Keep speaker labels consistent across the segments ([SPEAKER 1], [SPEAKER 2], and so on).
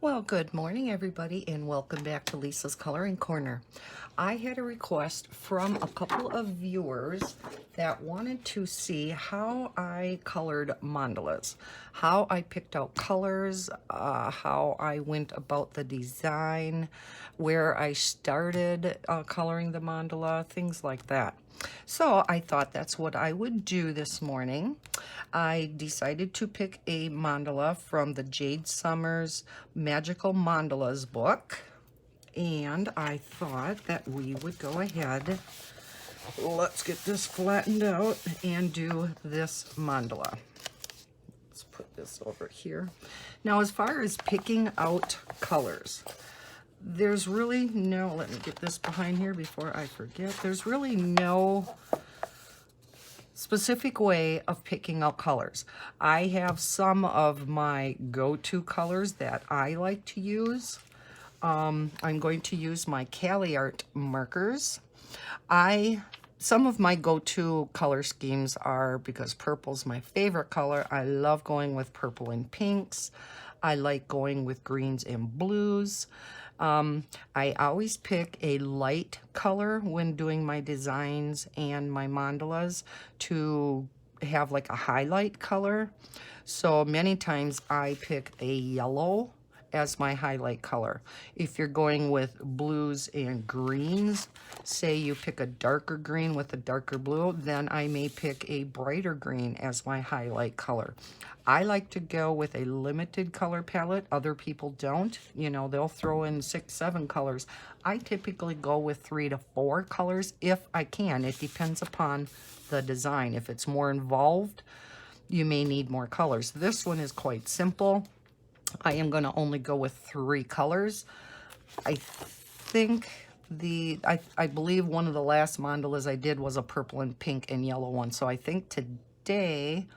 [SPEAKER 1] Well, good morning, everybody, and welcome back to Lisa's Coloring Corner. I had a request from a couple of viewers that wanted to see how I colored mandalas, how I picked out colors, how I went about the design, where I started coloring the mandala, things like that. So I thought that's what I would do this morning. I decided to pick a mandala from the Jade Summers Magical Mandalas book. And I thought that we would go ahead, let's get this flattened out and do this mandala. Let's put this over here. Now, as far as picking out colors, there's really no, let me get this behind here before I forget, there's really no specific way of picking out colors. I have some of my go-to colors that I like to use. I'm going to use my Cali Art markers. Some of my go-to color schemes are, because purple's my favorite color, I love going with purple and pinks. I like going with greens and blues. I always pick a light color when doing my designs and my mandalas to have like a highlight color. So many times I pick a yellow as my highlight color. If you're going with blues and greens, say you pick a darker green with a darker blue, then I may pick a brighter green as my highlight color. I like to go with a limited color palette. Other people don't. You know, they'll throw in 6, 7 colors. I typically go with 3 to 4 colors if I can. It depends upon the design. If it's more involved, you may need more colors. This one is quite simple. I am going to only go with 3 colors. I think I believe one of the last mandalas I did was a purple and pink and yellow one. So I think today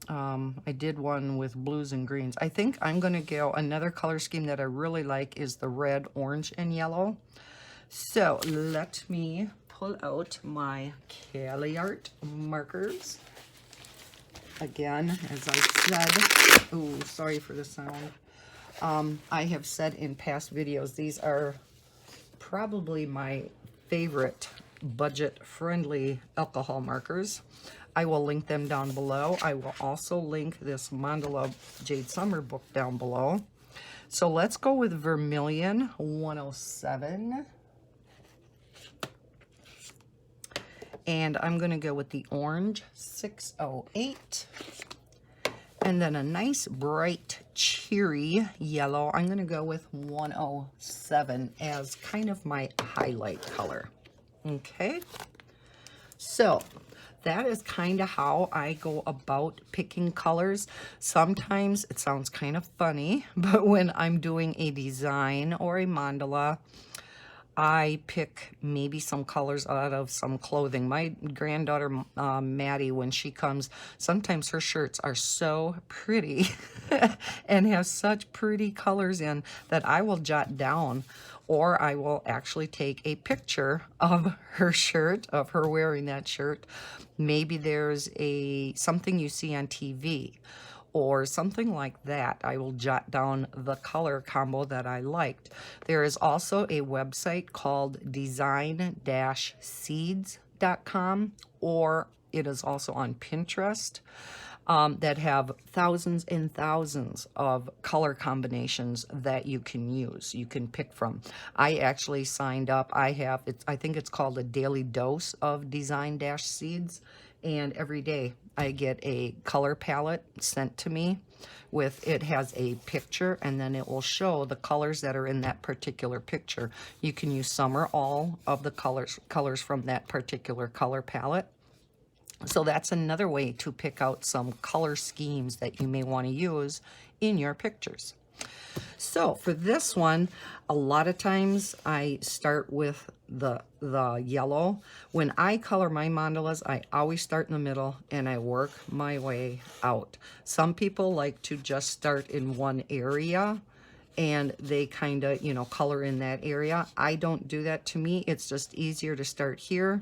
[SPEAKER 1] I did one with blues and greens. I think I'm going to go, another color scheme that I really like is the red, orange, and yellow. So let me pull out my Cali Art markers. Again, as I said, oh, sorry for the sound. I have said in past videos, these are probably my favorite budget-friendly alcohol markers. I will link them down below. I will also link this Mandala Jade Summer book down below. So let's go with Vermilion 107. And I'm going to go with the orange 608. And then a nice bright cheery yellow. I'm going to go with 107 as kind of my highlight color. Okay. So that is kind of how I go about picking colors. Sometimes it sounds kind of funny, but when I'm doing a design or a mandala, I pick maybe some colors out of some clothing. My granddaughter, Maddie, when she comes, sometimes her shirts are so pretty and have such pretty colors in that I will jot down, or I will actually take a picture of her shirt, of her wearing that shirt. Maybe there's something you see on TV or something like that. I will jot down the color combo that I liked. There is also a website called design-seeds.com, or it is also on Pinterest, that have thousands and thousands of color combinations that you can use, you can pick from. I actually signed up. I think it's called a daily dose of Design-Seeds. And every day I get a color palette sent to me with, it has a picture, and then it will show the colors that are in that particular picture. You can use some or all of the colors from that particular color palette. So that's another way to pick out some color schemes that you may want to use in your pictures. So for this one, a lot of times I start with the yellow. When I color my mandalas, I always start in the middle and I work my way out. Some people like to just start in one area and they kind of, you know, color in that area. I don't do that. To me, it's just easier to start here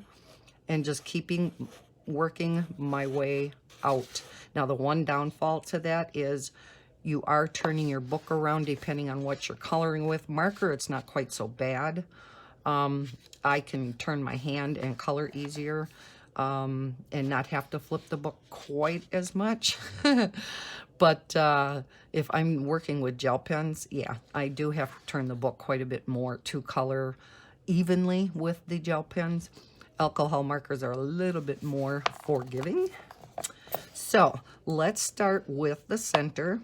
[SPEAKER 1] and just working my way out. Now, the one downfall to that is you are turning your book around depending on what you're coloring with. Marker, it's not quite so bad. I can turn my hand and color easier and not have to flip the book quite as much. But if I'm working with gel pens, yeah, I do have to turn the book quite a bit more to color evenly with the gel pens. Alcohol markers are a little bit more forgiving. So let's start with the center,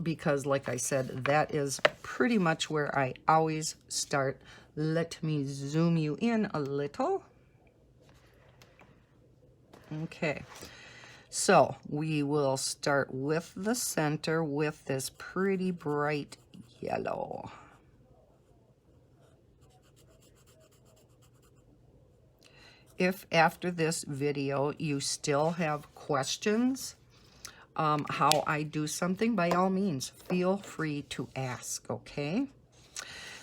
[SPEAKER 1] because like I said, that is pretty much where I always start. Let me zoom you in a little. Okay, so we will start with the center with this pretty bright yellow. If after this video you still have questions how I do something, by all means, feel free to ask, okay?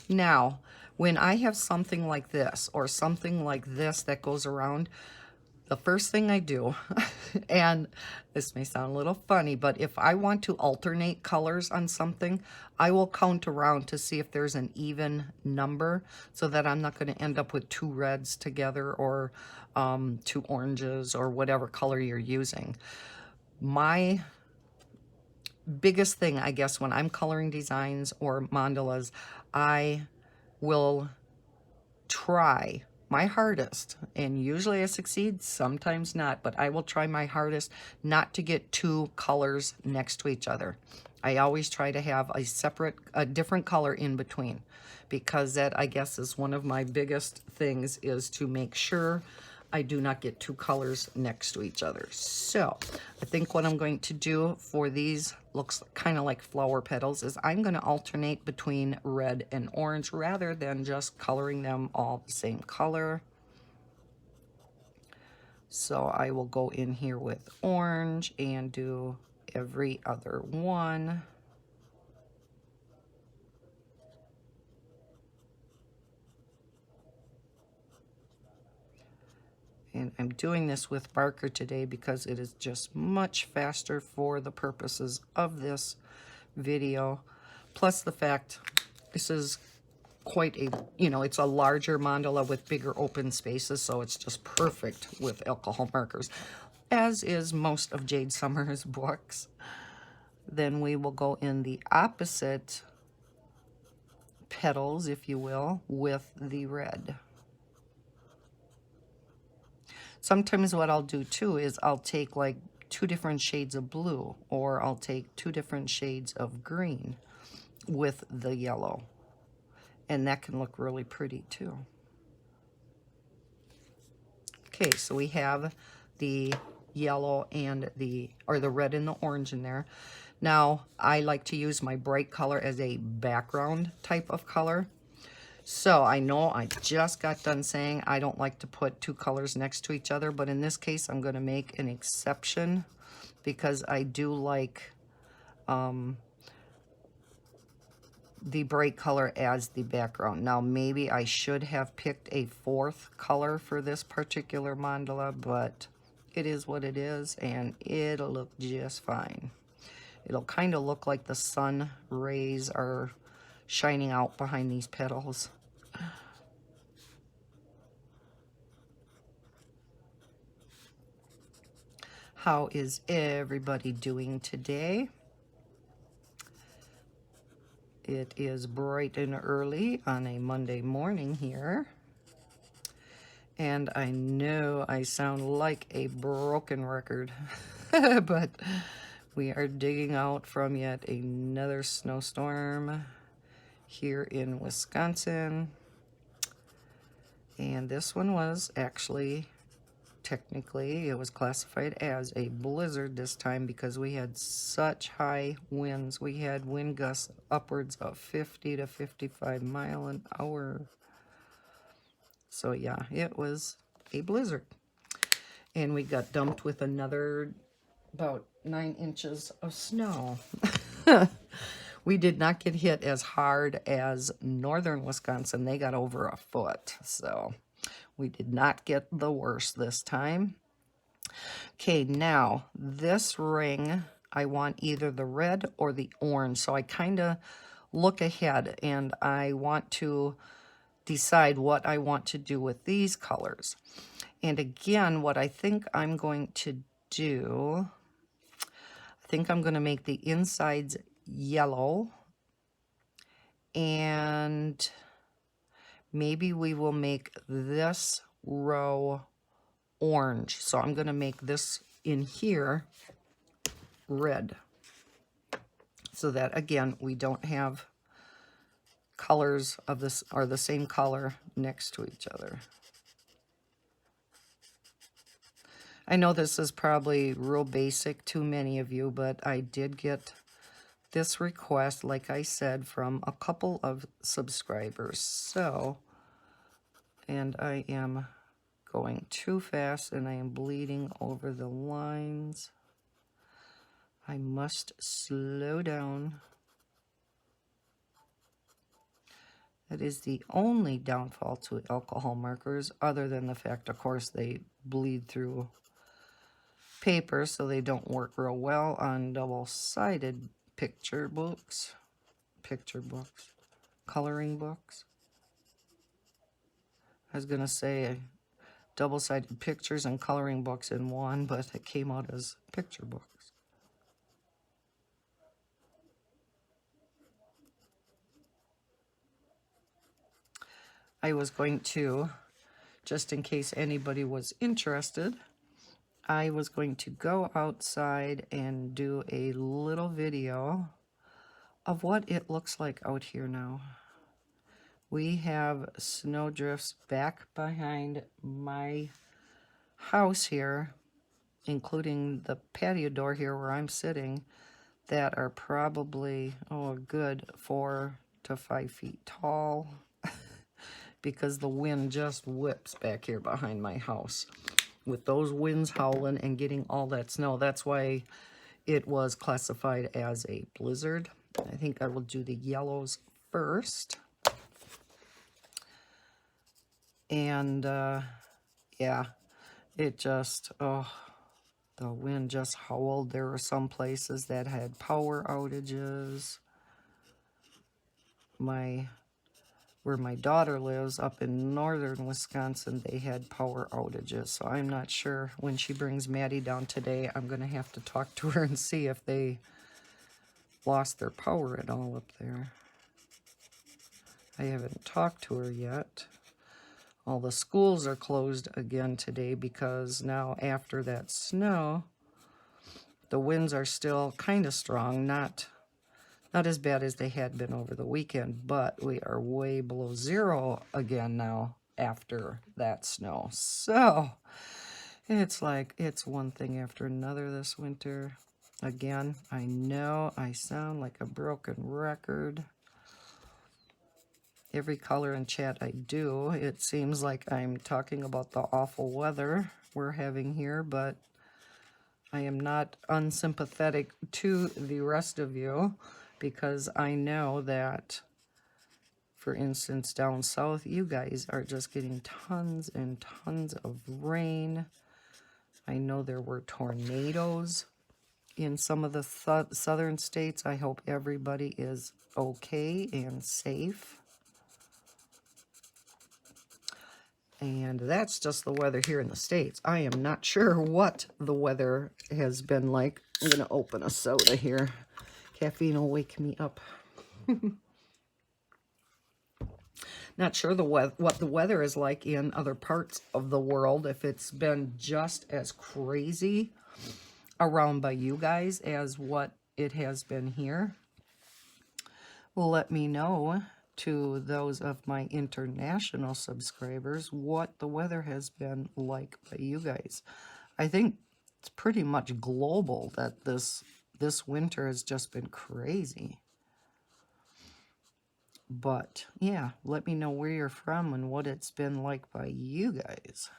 [SPEAKER 1] Now, when I have something like this or something like this that goes around, the first thing I do, and this may sound a little funny, but if I want to alternate colors on something, I will count around to see if there's an even number so that I'm not going to end up with two reds together or two oranges or whatever color you're using. My biggest thing, I guess, when I'm coloring designs or mandalas, I will try my hardest, and usually I succeed, sometimes not, but I will try my hardest not to get two colors next to each other. I always try to have a different color in between, because that, I guess, is one of my biggest things, is to make sure I do not get two colors next to each other. So I think what I'm going to do for these, looks kind of like flower petals, is I'm going to alternate between red and orange rather than just coloring them all the same color. So I will go in here with orange and do every other one. And I'm doing this with marker today because it is just much faster for the purposes of this video. Plus the fact this is quite a, it's a larger mandala with bigger open spaces, so it's just perfect with alcohol markers, as is most of Jade Summers' books. Then we will go in the opposite petals, if you will, with the red. Sometimes what I'll do too is I'll take like 2 different shades of blue, or I'll take 2 different shades of green with the yellow. And that can look really pretty too. Okay, so we have the yellow and the red and the orange in there. Now, I like to use my bright color as a background type of color. So I know I just got done saying I don't like to put 2 colors next to each other, but in this case I'm going to make an exception because I do like the bright color as the background. Now maybe I should have picked a 4th color for this particular mandala, but it is what it is, and it'll look just fine. It'll kind of look like the sun rays are shining out behind these petals. How is everybody doing today? It is bright and early on a Monday morning here. And I know I sound like a broken record, but we are digging out from yet another snowstorm here in Wisconsin. And this one was actually, technically, it was classified as a blizzard this time because we had such high winds. We had wind gusts upwards of 50 to 55 mile an hour. So yeah, it was a blizzard. And we got dumped with another about 9 inches of snow. We did not get hit as hard as northern Wisconsin. They got over a foot. So we did not get the worst this time. Okay, now this ring I want either the red or the orange. So I kind of look ahead and I want to decide what I want to do with these colors. And again, what I think I'm going to do, I think I'm going to make the insides yellow, and maybe we will make this row orange. So I'm going to make this in here red, so that again we don't have colors of this are the same color next to each other. I know this is probably real basic to many of you, but I did get this request, like I said, from a couple of subscribers. So, and I am going too fast and I am bleeding over the lines. I must slow down. That is the only downfall to alcohol markers, other than the fact, of course, they bleed through paper, so they don't work real well on double-sided picture books, coloring books. I was going to say double-sided pictures and coloring books in one, but it came out as picture books. I was going to, just in case anybody was interested, I was going to go outside and do a little video of what it looks like out here now. We have snowdrifts back behind my house here, including the patio door here where I'm sitting, that are probably, oh, a good 4 to 5 feet tall because the wind just whips back here behind my house. With those winds howling and getting all that snow, that's why it was classified as a blizzard. I think I will do the yellows first. And yeah, it just, oh, the wind just howled. There were some places that had power outages. Where my daughter lives, up in northern Wisconsin, they had power outages. So I'm not sure. When she brings Maddie down today, I'm going to have to talk to her and see if they lost their power at all up there. I haven't talked to her yet. All the schools are closed again today because now after that snow, the winds are still kind of strong, not as bad as they had been over the weekend, but we are way below zero again now after that snow. So it's like it's one thing after another this winter. Again, I know I sound like a broken record. Every color in chat I do, it seems like I'm talking about the awful weather we're having here, but I am not unsympathetic to the rest of you, because I know that, for instance, down south, you guys are just getting tons and tons of rain. I know there were tornadoes in some of the southern states. I hope everybody is okay and safe. And that's just the weather here in the States. I am not sure what the weather has been like. I'm going to open a soda here. Caffeine will wake me up. Not sure what the weather is like in other parts of the world, if it's been just as crazy around by you guys as what it has been here. Well, let me know, to those of my international subscribers, what the weather has been like by you guys. I think it's pretty much global that this winter has just been crazy. But yeah, let me know where you're from and what it's been like by you guys.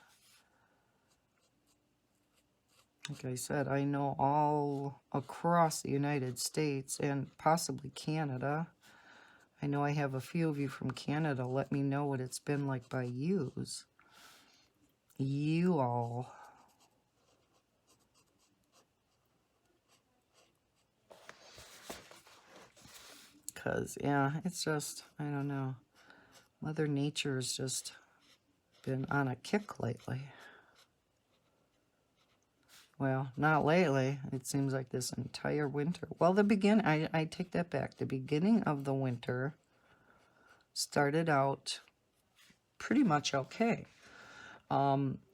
[SPEAKER 1] Like I said, I know all across the United States and possibly Canada. I know I have a few of you from Canada. Let me know what it's been like by yous. You all. because, yeah, it's just, I don't know. Mother Nature's just been on a kick lately. Well, not lately. It seems like this entire winter. Well, I take that back. The beginning of the winter started out pretty much okay.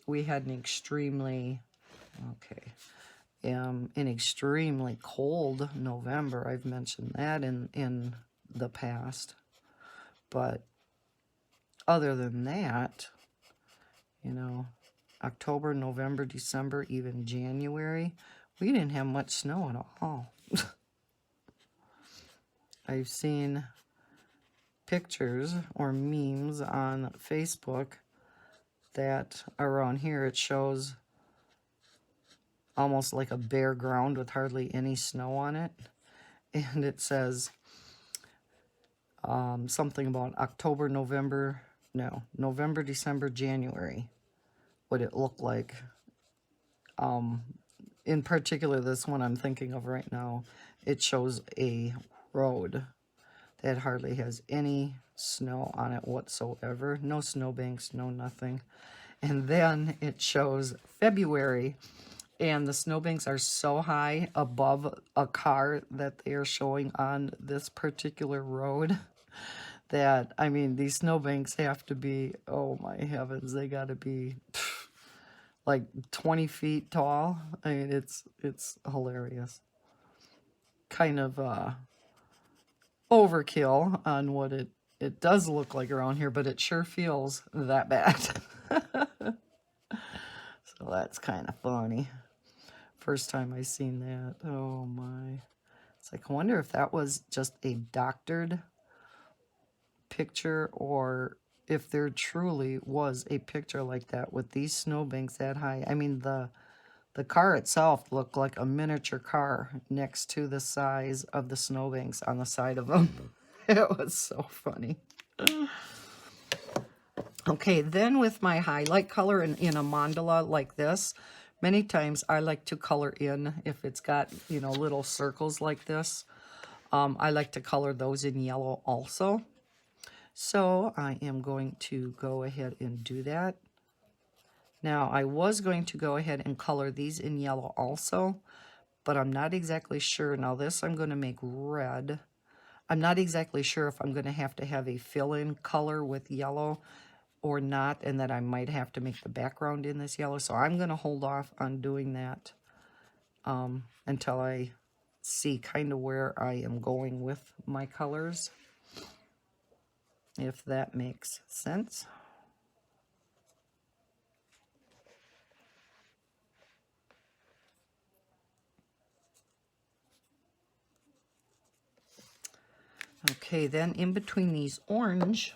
[SPEAKER 1] We had an extremely cold November. I've mentioned that in the past. But other than that, you know, October, November, December, even January, we didn't have much snow at all. I've seen pictures or memes on Facebook that around here it shows almost like a bare ground with hardly any snow on it. And it says something about November, December, January, what it looked like. In particular, this one I'm thinking of right now, it shows a road that hardly has any snow on it whatsoever. No snowbanks, no nothing. And then it shows February, and the snowbanks are so high above a car that they are showing on this particular road that, I mean, these snowbanks have to be, oh my heavens, they got to be like 20 feet tall. I mean, it's hilarious. Kind of overkill on what it does look like around here, but it sure feels that bad. So that's kind of funny. First time I seen that. Oh my. It's like, I wonder if that was just a doctored picture or if there truly was a picture like that with these snowbanks that high. I mean, the car itself looked like a miniature car next to the size of the snowbanks on the side of them. It was so funny. Okay, then with my highlight color in a mandala like this, many times I like to color in, if it's got, you know, little circles like this, I like to color those in yellow also. So I am going to go ahead and do that. Now, I was going to go ahead and color these in yellow also, but I'm not exactly sure. Now this I'm going to make red. I'm not exactly sure if I'm going to have a fill-in color with yellow or not, and that I might have to make the background in this yellow. So I'm going to hold off on doing that until I see kind of where I am going with my colors, if that makes sense. Okay, then in between these orange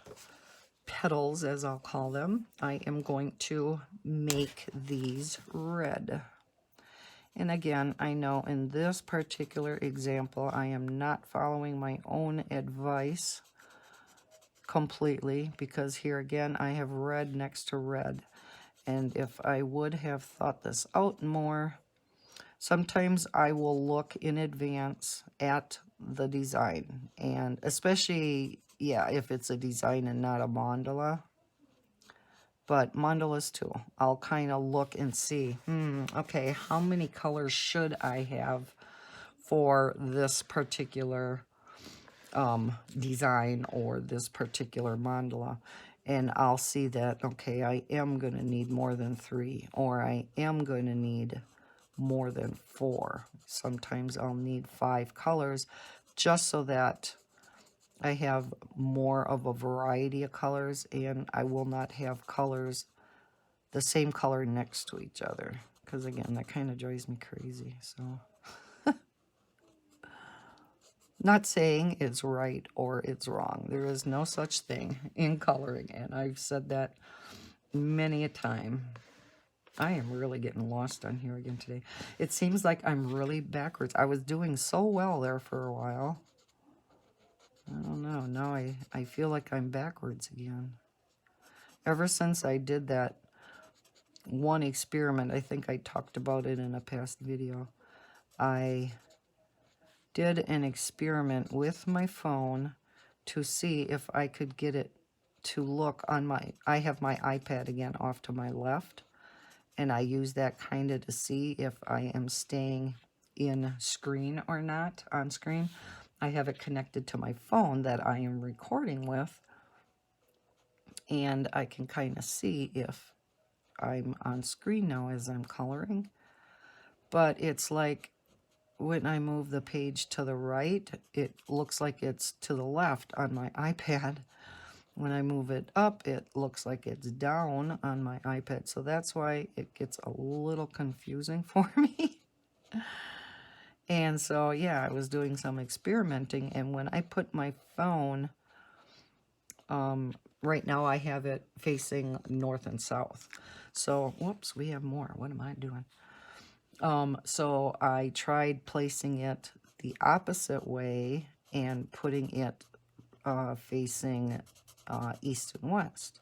[SPEAKER 1] petals, as I'll call them, I am going to make these red. And again, I know in this particular example, I am not following my own advice completely, because here again, I have red next to red. And if I would have thought this out more, sometimes I will look in advance at the design, and especially, yeah, if it's a design and not a mandala. But mandalas too, I'll kind of look and see, okay, how many colors should I have for this particular design or this particular mandala? And I'll see that, okay, I am going to need more than 3, or I am going to need more than 4. Sometimes I'll need 5 colors just so that I have more of a variety of colors, and I will not have colors the same color next to each other, because again, that kind of drives me crazy. So not saying it's right or it's wrong. There is no such thing in coloring, and I've said that many a time. I am really getting lost on here again today. It seems like I'm really backwards. I was doing so well there for a while. I don't know. Now I feel like I'm backwards again. Ever since I did that one experiment, I think I talked about it in a past video, I did an experiment with my phone to see if I could get it to look on I have my iPad again off to my left, and I use that kind of to see if I am staying in screen or not, on screen. I have it connected to my phone that I am recording with, and I can kind of see if I'm on screen now as I'm coloring. But it's like when I move the page to the right, it looks like it's to the left on my iPad. When I move it up, it looks like it's down on my iPad. So that's why it gets a little confusing for me. And so, yeah, I was doing some experimenting. And when I put my phone, right now I have it facing north and south. So, whoops, we have more. What am I doing? So I tried placing it the opposite way and putting it facing east and west.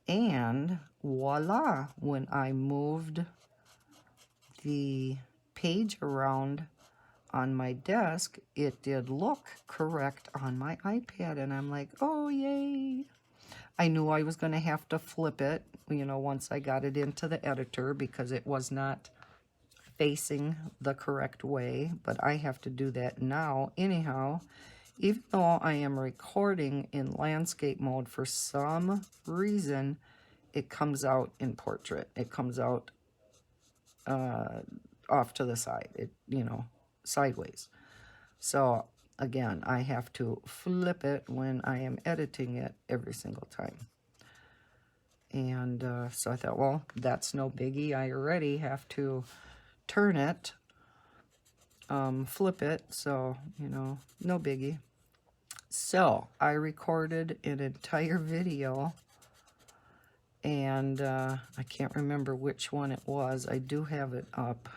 [SPEAKER 1] And voila, when I moved the page around on my desk, it did look correct on my iPad. And I'm like, oh, yay. I knew I was going to have to flip it, you know, once I got it into the editor because it was not facing the correct way, but I have to do that now anyhow. Even though I am recording in landscape mode, for some reason it comes out in portrait. It comes out off to the side, sideways. So again, I have to flip it when I am editing it every single time. And so I thought, well, that's no biggie. I already have to turn it, flip it, so, no biggie. So I recorded an entire video, and I can't remember which one it was. I do have it up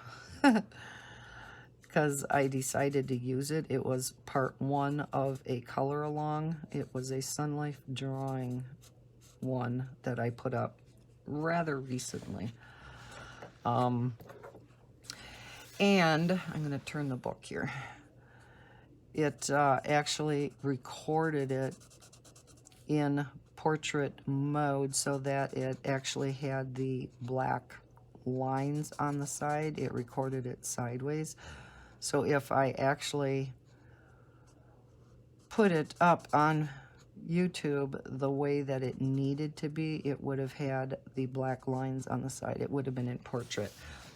[SPEAKER 1] because I decided to use it. It was part 1 of a color along. It was a Sun Life drawing one that I put up rather recently. And I'm going to turn the book here. It actually recorded it in portrait mode so that it actually had the black lines on the side. It recorded it sideways. So if I actually put it up on YouTube the way that it needed to be, it would have had the black lines on the side. It would have been in portrait.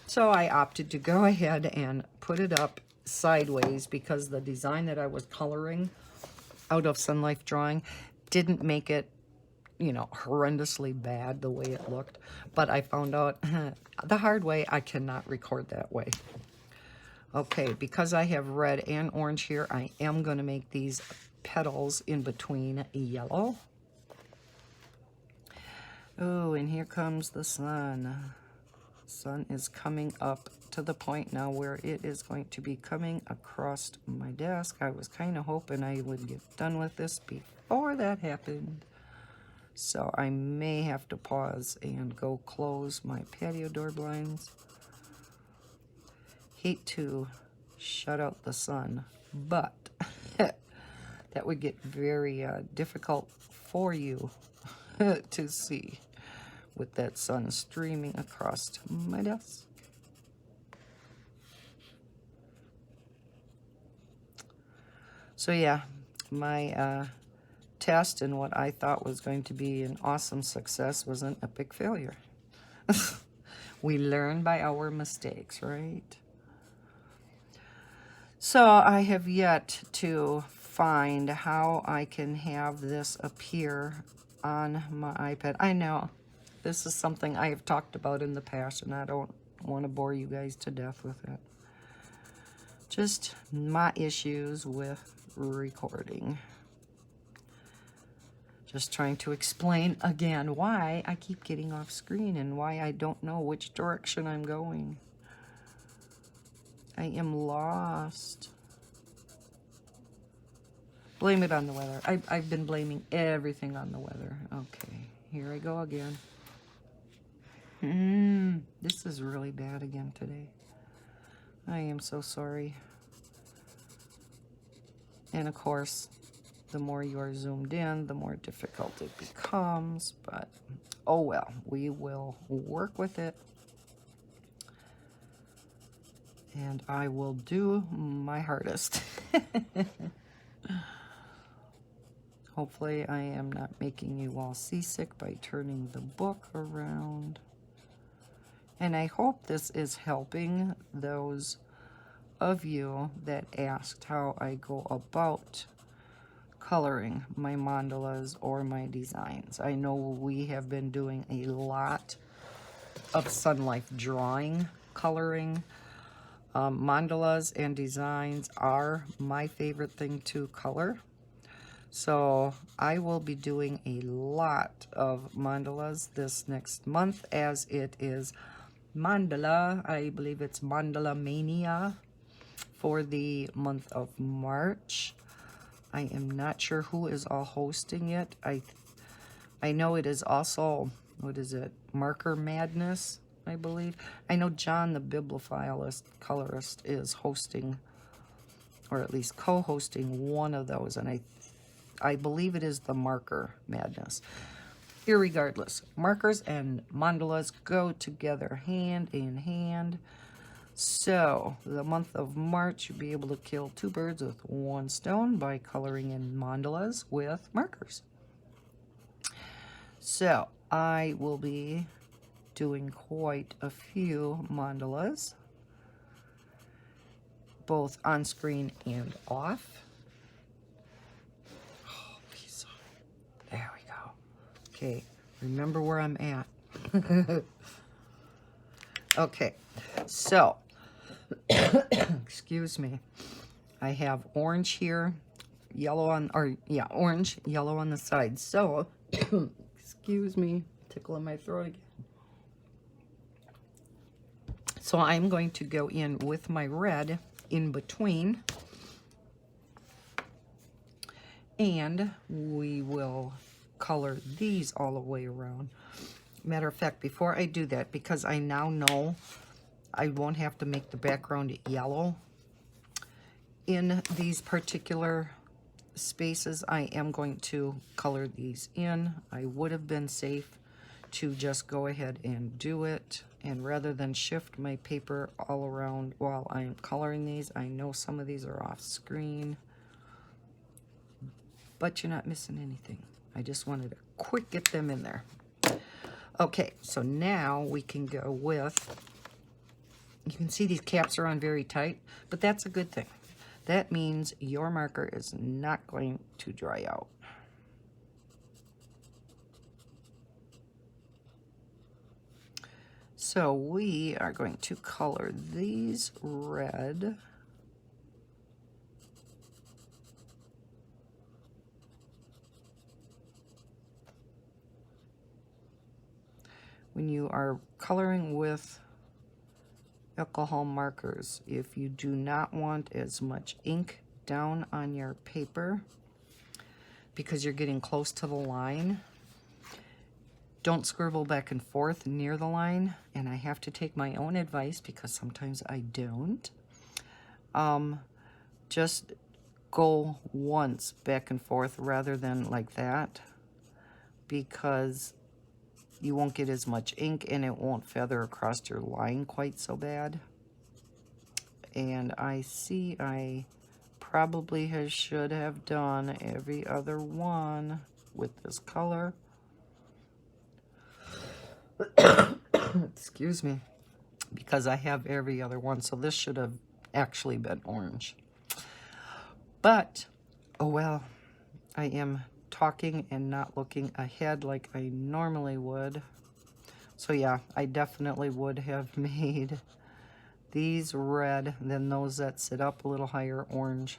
[SPEAKER 1] So I opted to go ahead and put it up sideways because the design that I was coloring out of Sun Life drawing didn't make it, horrendously bad the way it looked. But I found out the hard way, I cannot record that way. Okay, because I have red and orange here, I am going to make these petals in between yellow. Oh, and here comes the sun. Sun is coming up to the point now where it is going to be coming across my desk. I was kind of hoping I would get done with this before that happened. So I may have to pause and go close my patio door blinds. Hate to shut out the sun, but that would get very difficult for you to see with that sun streaming across my desk. So yeah, my test and what I thought was going to be an awesome success was an epic failure. We learn by our mistakes, right? So I have yet to find how I can have this appear on my iPad. I know this is something I have talked about in the past, and I don't want to bore you guys to death with it. Just my issues with recording. Just trying to explain again why I keep getting off screen and why I don't know which direction I'm going. I am lost. Blame it on the weather. I've been blaming everything on the weather. Okay, here I go again. This is really bad again today. I am so sorry. And of course, the more you are zoomed in, the more difficult it becomes. But, oh well, we will work with it. And I will do my hardest. Hopefully I am not making you all seasick by turning the book around. And I hope this is helping those of you that asked how I go about coloring my mandalas or my designs. I know we have been doing a lot of Sun Life drawing, coloring. Mandalas and designs are my favorite thing to color. So I will be doing a lot of mandalas this next month, as it is mandala, I believe it's Mandala Mania for the month of March. I am not sure who is all hosting it. I know it is also, what is it, Marker Madness, I believe. I know John, the bibliophilist colorist, is hosting, or at least co-hosting one of those, and I believe it is the Marker Madness. Irregardless, markers and mandalas go together hand in hand. So, the month of March, you'll be able to kill 2 birds with 1 stone by coloring in mandalas with markers. So, I will be doing quite a few mandalas, both on screen and off. Oh, there we go. Okay, remember where I'm at. Okay, so, excuse me. I have orange here, yellow on, or yeah, orange, yellow on the side. So, excuse me, tickling my throat again. So I'm going to go in with my red in between, and we will color these all the way around. Matter of fact, before I do that, because I now know I won't have to make the background yellow in these particular spaces, I am going to color these in. I would have been safe to just go ahead and do it, and rather than shift my paper all around while I'm coloring these, I know some of these are off screen, but you're not missing anything. I just wanted to quick get them in there. Okay, so now we can go with, you can see these caps are on very tight, but that's a good thing. That means your marker is not going to dry out. So we are going to color these red. When you are coloring with alcohol markers, if you do not want as much ink down on your paper because you're getting close to the line, don't scribble back and forth near the line. And I have to take my own advice because sometimes I don't. Just go once back and forth rather than like that, because you won't get as much ink and it won't feather across your line quite so bad. And I see I probably should have done every other one with this color. Excuse me, because I have every other one, so this should have actually been orange. But, oh well, I am talking and not looking ahead like I normally would. So yeah, I definitely would have made these red, then those that sit up a little higher orange.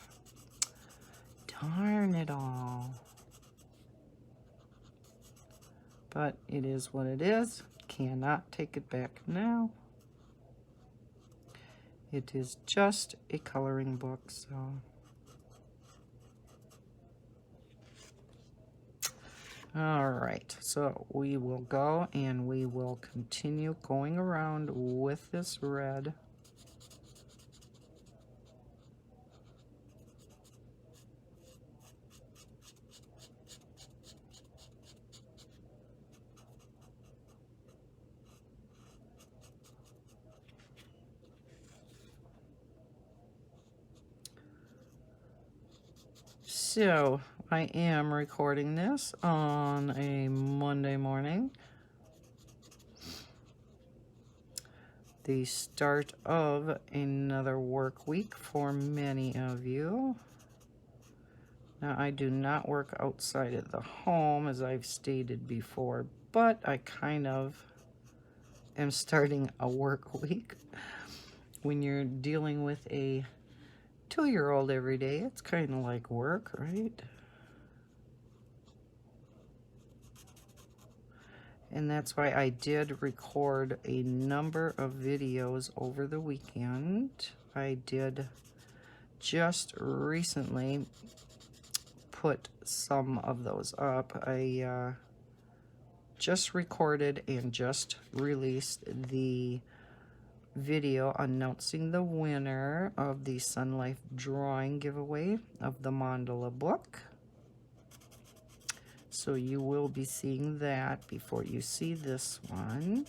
[SPEAKER 1] Darn it all. But it is what it is. Cannot take it back now. It is just a coloring book, so. All right, so we will go and we will continue going around with this red. So I am recording this on a Monday morning, the start of another work week for many of you. Now, I do not work outside of the home, as I've stated before, but I kind of am starting a work week. When you're dealing with a 2-year-old every day, it's kind of like work, right? And that's why I did record a number of videos over the weekend. I did just recently put some of those up. I just recorded and just released the video announcing the winner of the Sun Life drawing giveaway of the mandala book. So you will be seeing that before you see this one.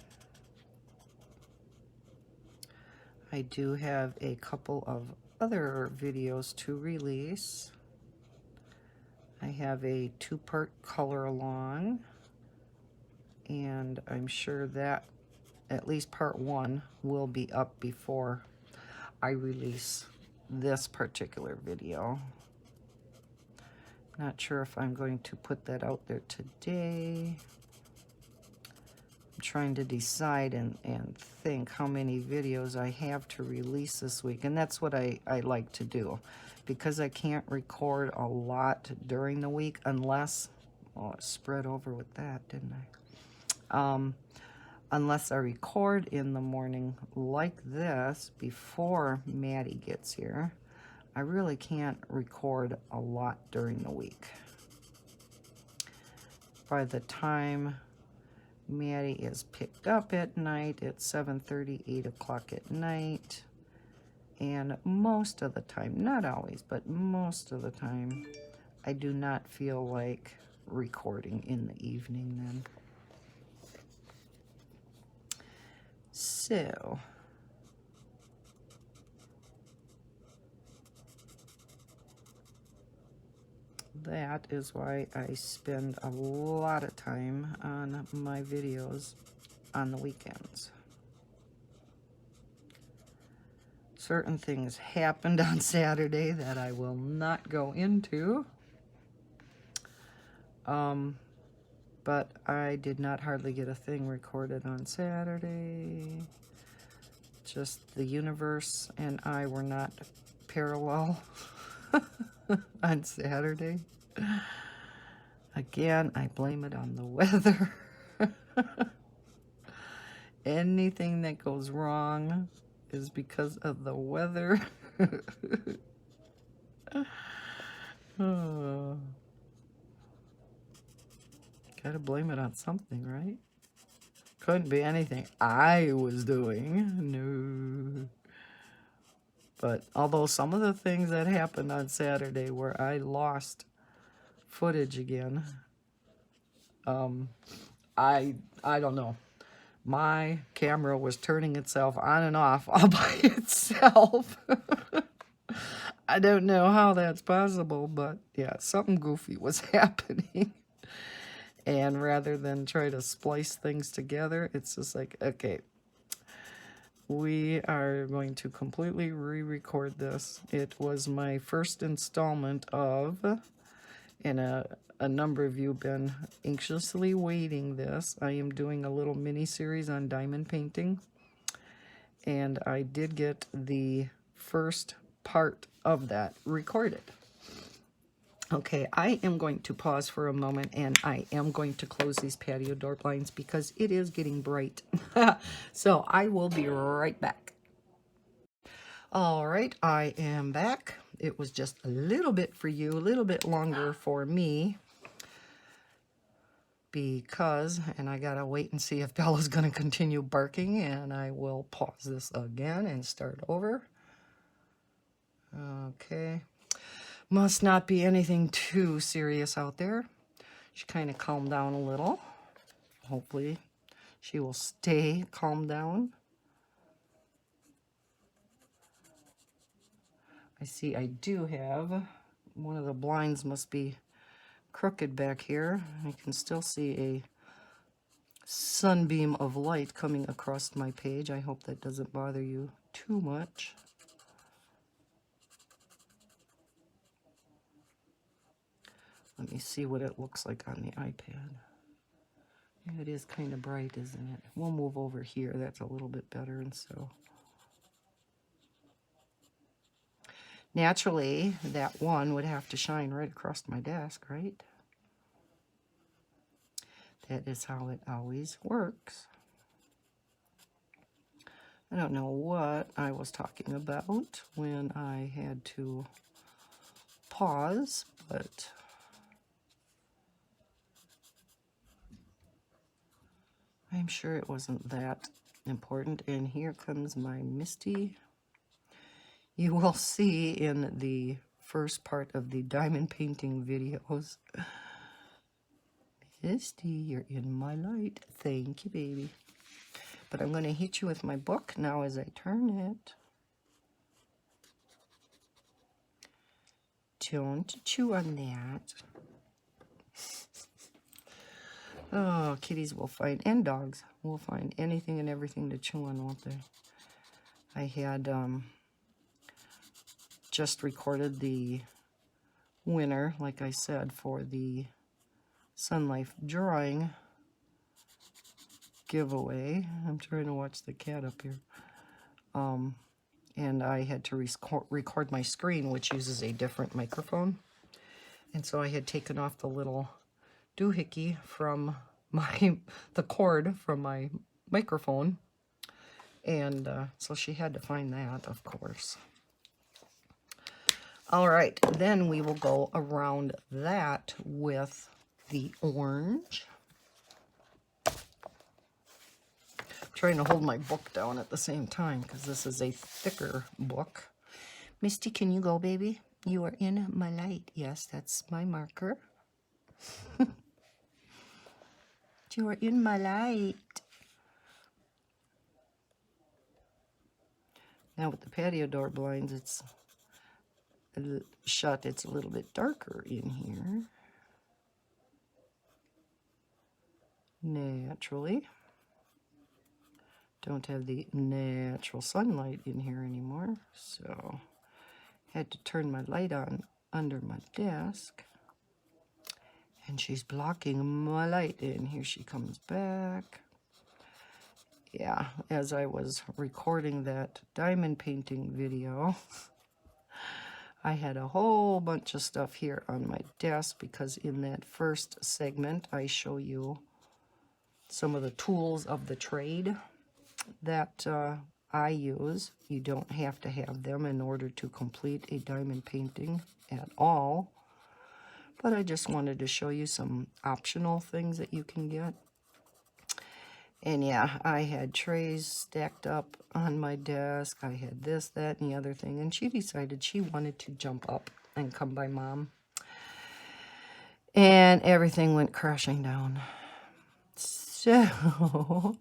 [SPEAKER 1] I do have a couple of other videos to release. I have a 2-part color along, and I'm sure that at least part 1 will be up before I release this particular video. Not sure if I'm going to put that out there today. I'm trying to decide and think how many videos I have to release this week. And that's what I like to do. Because I can't record a lot during the week unless... Oh, it spread over with that, didn't I? Unless I record in the morning like this before Maddie gets here. I really can't record a lot during the week. By the time Maddie is picked up at night, it's 7:30, 8 o'clock at night. And most of the time, not always, but most of the time, I do not feel like recording in the evening then. So... that is why I spend a lot of time on my videos on the weekends. Certain things happened on Saturday that I will not go into. But I did not hardly get a thing recorded on Saturday. Just the universe and I were not parallel on Saturday. Again, I blame it on the weather. Anything that goes wrong is because of the weather. Oh. Gotta blame it on something, right? Couldn't be anything I was doing. No. But although some of the things that happened on Saturday where I lost footage again, I don't know. My camera was turning itself on and off all by itself. I don't know how that's possible, but yeah, something goofy was happening. And rather than try to splice things together, it's just like, okay, we are going to completely re-record this. It was my first installment of, and a number of you have been anxiously waiting this. I am doing a little mini-series on diamond painting. And I did get the first part of that recorded. Okay, I am going to pause for a moment, and I am going to close these patio door blinds because it is getting bright. So I will be right back. All right, I am back. It was just a little bit for you, a little bit longer for me. Because, and I gotta wait and see if Bella's gonna continue barking, and I will pause this again and start over. Okay. Must not be anything too serious out there. She kind of calmed down a little. Hopefully she will stay calmed down. I see I do have one of the blinds must be crooked back here. I can still see a sunbeam of light coming across my page. I hope that doesn't bother you too much. Let me see what it looks like on the iPad. It is kind of bright, isn't it? We'll move over here. That's a little bit better. And so naturally, that one would have to shine right across my desk, right? That is how it always works. I don't know what I was talking about when I had to pause, but I'm sure it wasn't that important. And here comes my Misty. You will see in the first part of the diamond painting videos. Misty, you're in my light. Thank you, baby. But I'm going to hit you with my book now as I turn it. Don't chew on that. Oh, kitties will find, and dogs will find anything and everything to chew on, won't they? I had just recorded the winner, like I said, for the Sun Life drawing giveaway. I'm trying to watch the cat up here. And I had to record my screen, which uses a different microphone. And so I had taken off the little doohickey from the cord from my microphone. And so she had to find that, of course. All right, then we will go around that with the orange. Trying to hold my book down at the same time because this is a thicker book. Misty, can you go, baby? You are in my light. Yes, that's my marker. You are in my light. Now with the patio door blinds, it's shut. It's a little bit darker in here. Naturally. Don't have the natural sunlight in here anymore, so had to turn my light on under my desk. And she's blocking my light in. Here she comes back. Yeah, as I was recording that diamond painting video, I had a whole bunch of stuff here on my desk because in that first segment, I show you some of the tools of the trade that I use. You don't have to have them in order to complete a diamond painting at all. But I just wanted to show you some optional things that you can get. And yeah, I had trays stacked up on my desk. I had this, that, and the other thing. And she decided she wanted to jump up and come by Mom. And everything went crashing down. So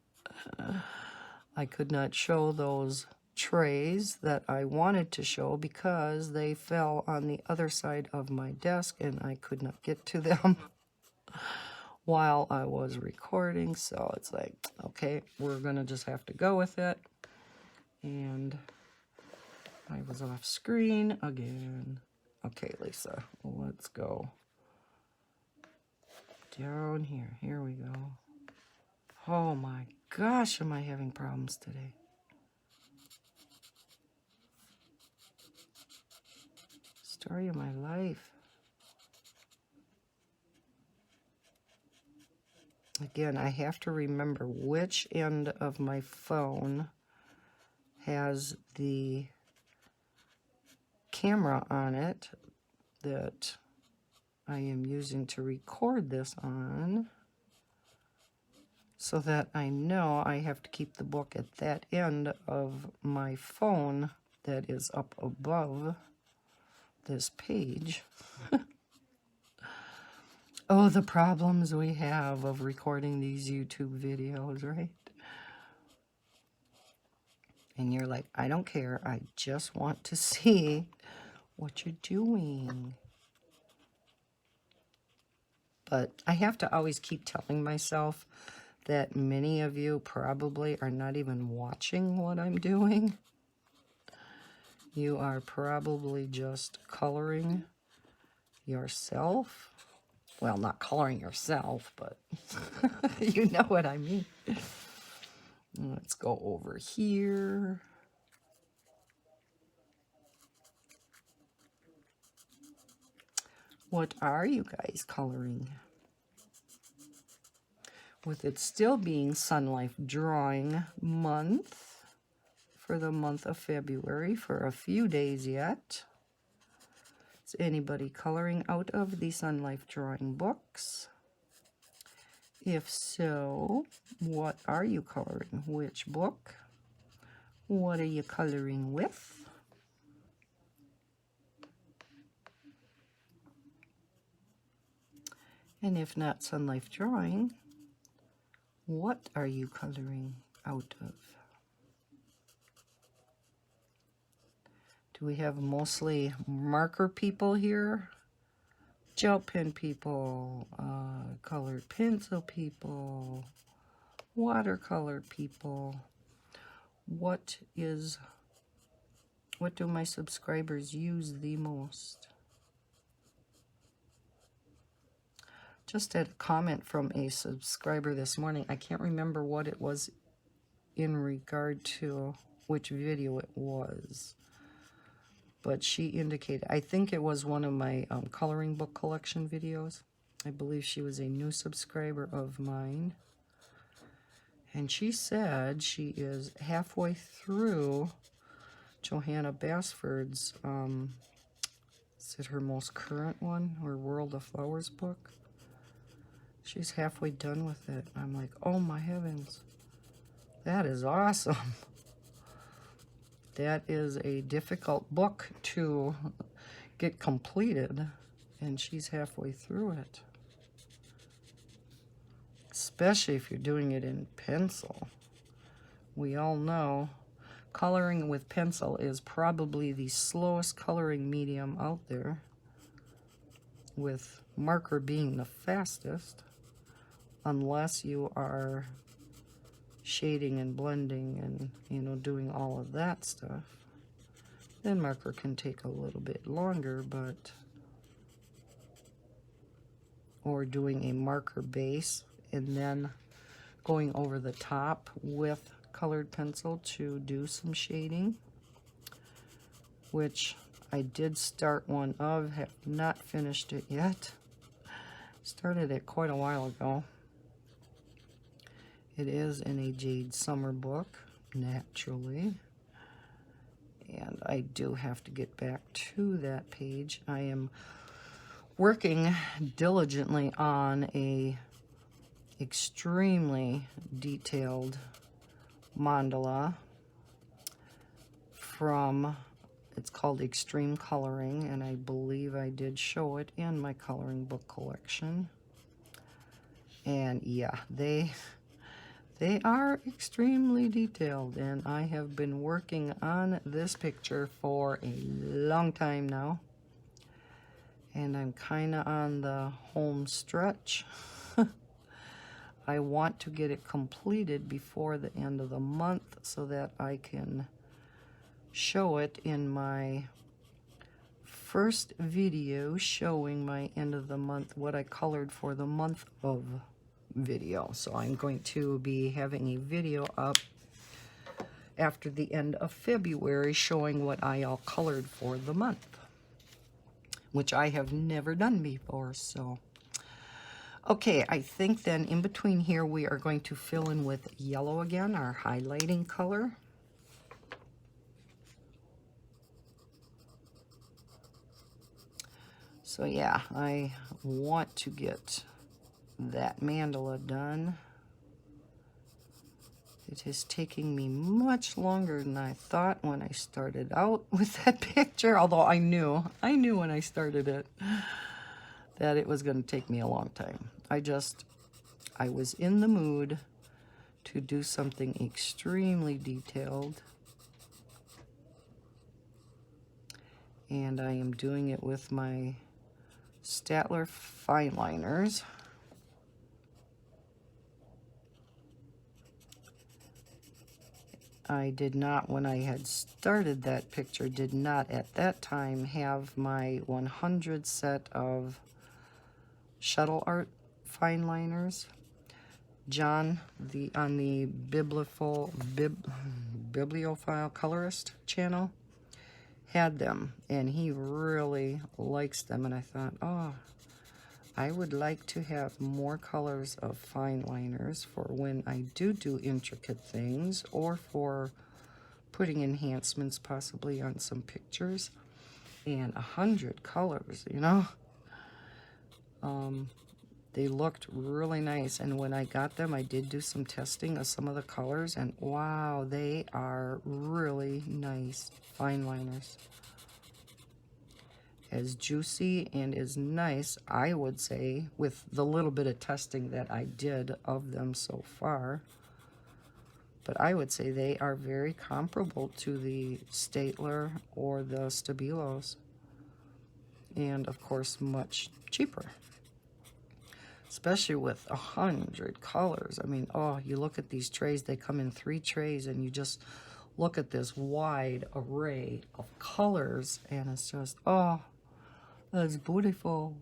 [SPEAKER 1] I could not show those trays that I wanted to show because they fell on the other side of my desk and I could not get to them while I was recording. So it's like, okay, we're gonna just have to go with it. And I was off screen again. Okay, Lisa, let's go down here. Here we go. Oh my gosh, am I having problems today? Story of my life. Again, I have to remember which end of my phone has the camera on it that I am using to record this on, so that I know I have to keep the book at that end of my phone that is up above this page. Oh, the problems we have of recording these YouTube videos, right? And you're like, I don't care. I just want to see what you're doing. But I have to always keep telling myself that many of you probably are not even watching what I'm doing. You are probably just coloring yourself. Well, not coloring yourself, but you know what I mean. Let's go over here. What are you guys coloring? With it still being Sun Life Drawing Month for the month of February for a few days yet. Is anybody coloring out of the Sun Life Drawing books? If so, what are you coloring? Which book? What are you coloring with? And if not Sun Life Drawing, what are you coloring out of? Do we have mostly marker people here? Gel pen people, colored pencil people, watercolor people. What do my subscribers use the most? Just had a comment from a subscriber this morning. I can't remember what it was in regard to which video it was, but she indicated, I think it was one of my coloring book collection videos. I believe she was a new subscriber of mine, and she said she is halfway through Johanna Basford's, is it her most current one, her World of Flowers book? She's halfway done with it. I'm like, oh my heavens, that is awesome. That is a difficult book to get completed, and she's halfway through it. Especially if you're doing it in pencil. We all know coloring with pencil is probably the slowest coloring medium out there, with marker being the fastest, unless you are shading and blending and, you know, doing all of that stuff. Then marker can take a little bit longer, but, or doing a marker base and then going over the top with colored pencil to do some shading, which I did start one of, have not finished it yet. Started it quite a while ago. It is in a Jade Summer book, naturally. And I do have to get back to that page. I am working diligently on a extremely detailed mandala from, it's called Extreme Coloring, and I believe I did show it in my coloring book collection. And yeah, they are extremely detailed, and I have been working on this picture for a long time now, and I'm kind of on the home stretch. I want to get it completed before the end of the month so that I can show it in my first video showing my end of the month, what I colored for the month of video. So I'm going to be having a video up after the end of February showing what I all colored for the month, which I have never done before. So okay, I think then in between here we are going to fill in with yellow again, our highlighting color. So yeah, I want to get that mandala done. It is taking me much longer than I thought when I started out with that picture, although I knew when I started it that it was going to take me a long time. I was in the mood to do something extremely detailed, and I am doing it with my Staedtler fine liners. I did not, when I had started that picture, did not at that time have my 100 set of Shuttle Art fine liners. John, on the Bibliophile Colorist channel, had them, and he really likes them, and I thought, oh, I would like to have more colors of fine liners for when I do intricate things, or for putting enhancements possibly on some pictures. And 100 colors, you know. They looked really nice, and when I got them, I did do some testing of some of the colors, and wow, they are really nice fine liners. As juicy and as nice, I would say, with the little bit of testing that I did of them so far. But I would say they are very comparable to the Staedtler or the Stabilos. And of course, much cheaper. Especially with 100 colors. I mean, oh, you look at these trays, they come in 3 trays, and you just look at this wide array of colors, and it's just, oh, that's beautiful.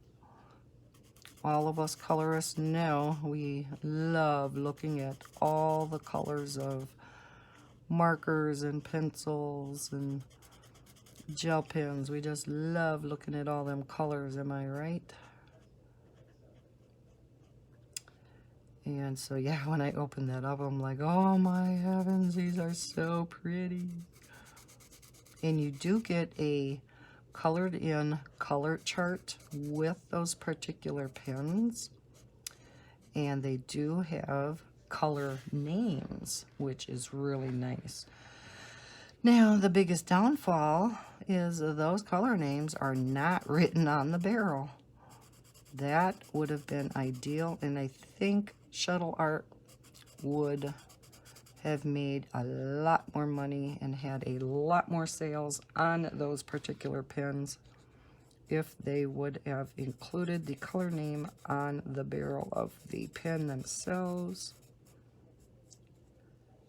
[SPEAKER 1] All of us colorists know we love looking at all the colors of markers and pencils and gel pens. We just love looking at all them colors, am I right? And so, yeah, when I opened that up, I'm like, oh my heavens, these are so pretty. And you do get a colored in color chart with those particular pens. And they do have color names, which is really nice. Now, the biggest downfall is those color names are not written on the barrel. That would have been ideal, and I think Shuttle Art would have made a lot more money and had a lot more sales on those particular pens if they would have included the color name on the barrel of the pen themselves.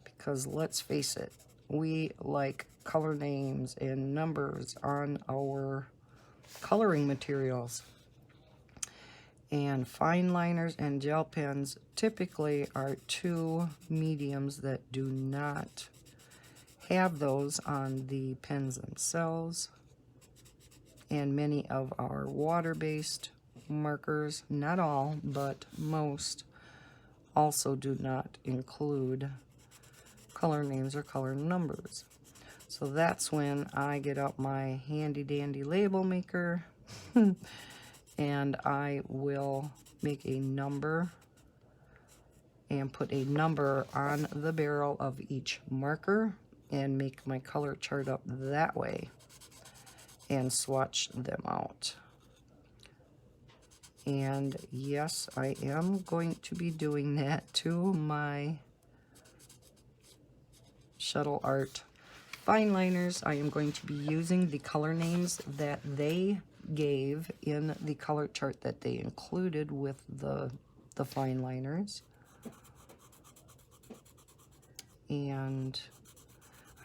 [SPEAKER 1] Because let's face it, we like color names and numbers on our coloring materials. And fine liners and gel pens typically are 2 mediums that do not have those on the pens themselves. And many of our water-based markers, not all, but most, also do not include color names or color numbers. So that's when I get out my handy-dandy label maker and I will make a number and put a number on the barrel of each marker and make my color chart up that way and swatch them out. And yes, I am going to be doing that to my Shuttle Art fine liners. I am going to be using the color names that they gave in the color chart that they included with the fine liners. And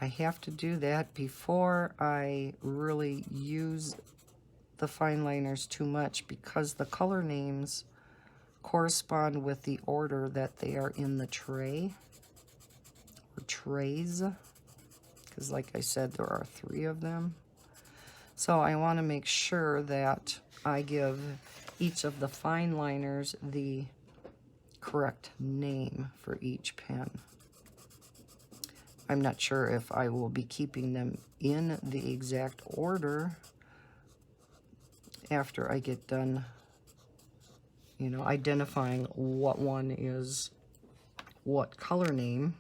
[SPEAKER 1] I have to do that before I really use the fine liners too much, because the color names correspond with the order that they are in the tray or trays, because like I said, there are 3 of them. So I want to make sure that I give each of the fine liners the correct name for each pen. I'm not sure if I will be keeping them in the exact order after I get done, you know, identifying what one is what color name.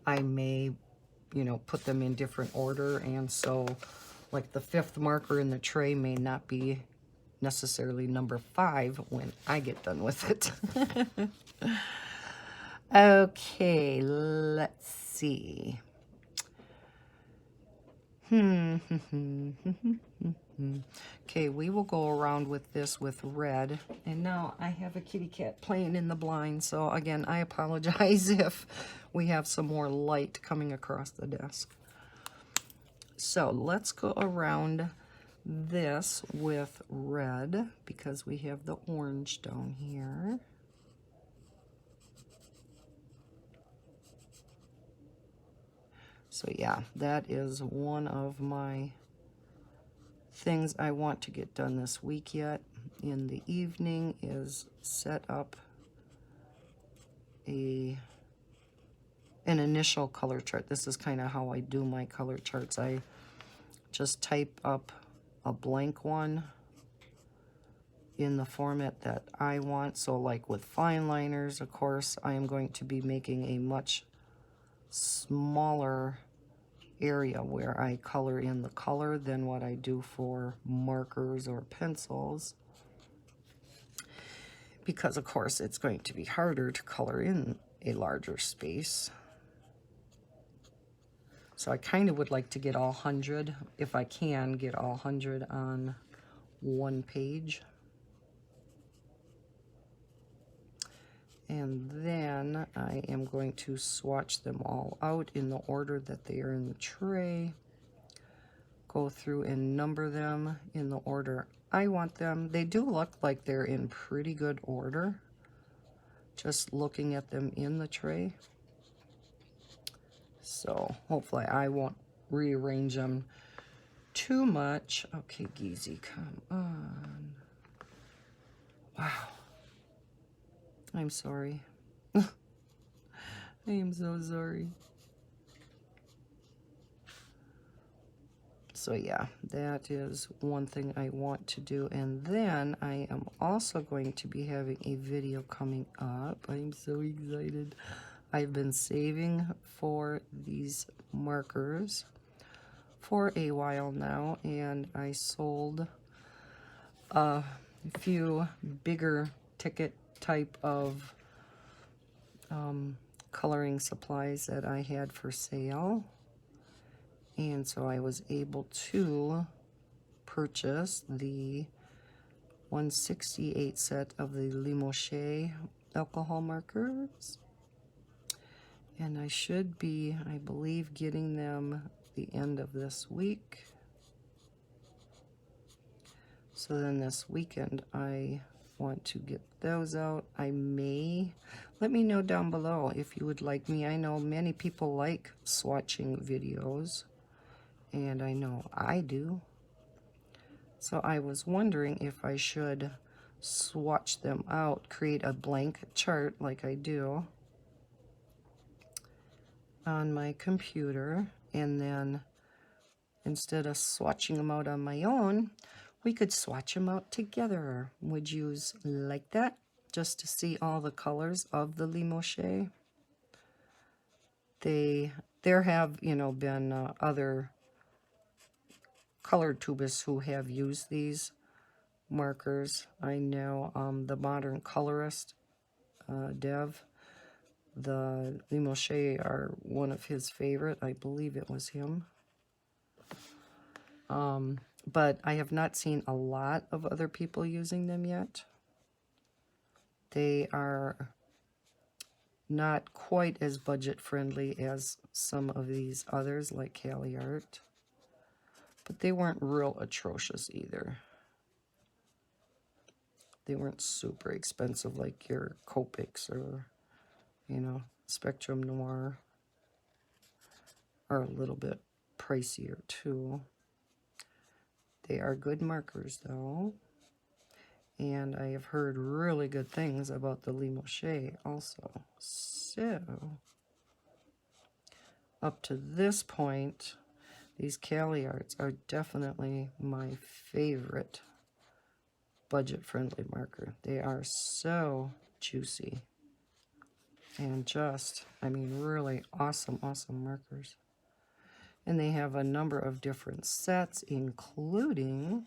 [SPEAKER 1] I may, you know, put them in different order, and so like the 5th marker in the tray may not be necessarily number 5 when I get done with it. Okay, let's see. Okay, we will go around with this with red. And now I have a kitty cat playing in the blind. So again, I apologize if we have some more light coming across the desk. So let's go around this with red because we have the orange down here. So yeah, that is one of my things I want to get done this week yet. In the evening is set up an initial color chart. This is kind of how I do my color charts. I just type up a blank one in the format that I want. So like with fine liners, of course, I am going to be making a much smaller area where I color in the color than what I do for markers or pencils, because of course it's going to be harder to color in a larger space. So I kind of would like to get all 100, if I can get all 100 on one page. And then I am going to swatch them all out in the order that they are in the tray. Go through and number them in the order I want them. They do look like they're in pretty good order, just looking at them in the tray. So hopefully I won't rearrange them too much. Okay, Geezy, come on. Wow. I'm sorry. I am so sorry. So yeah, that is one thing I want to do. And then I am also going to be having a video coming up. I'm so excited. I've been saving for these markers for a while now, and I sold a few bigger ticket type of coloring supplies that I had for sale. And so I was able to purchase the 168 set of the Limoche alcohol markers. And I should be, I believe, getting them the end of this week. So then this weekend I want to get those out. I may, let me know down below if you would like me. I know many people like swatching videos, and I know I do. So I was wondering if I should swatch them out, create a blank chart like I do on my computer, and then instead of swatching them out on my own, we could swatch them out together. Would you like that? Just to see all the colors of the Limoche. There have, you know, been other colored tubists who have used these markers. I know the Modern Colorist, Dev, the Limoche are one of his favorite. I believe it was him. But I have not seen a lot of other people using them yet. They are not quite as budget friendly as some of these others like Cali Art, but they weren't real atrocious either. They weren't super expensive like your Copics or, you know, Spectrum Noir, are a little bit pricier too. They are good markers though, and I have heard really good things about the Limoche also. So up to this point, these Cali Arts are definitely my favorite budget-friendly marker. They are so juicy and just, I mean, really awesome, awesome markers. And they have a number of different sets, including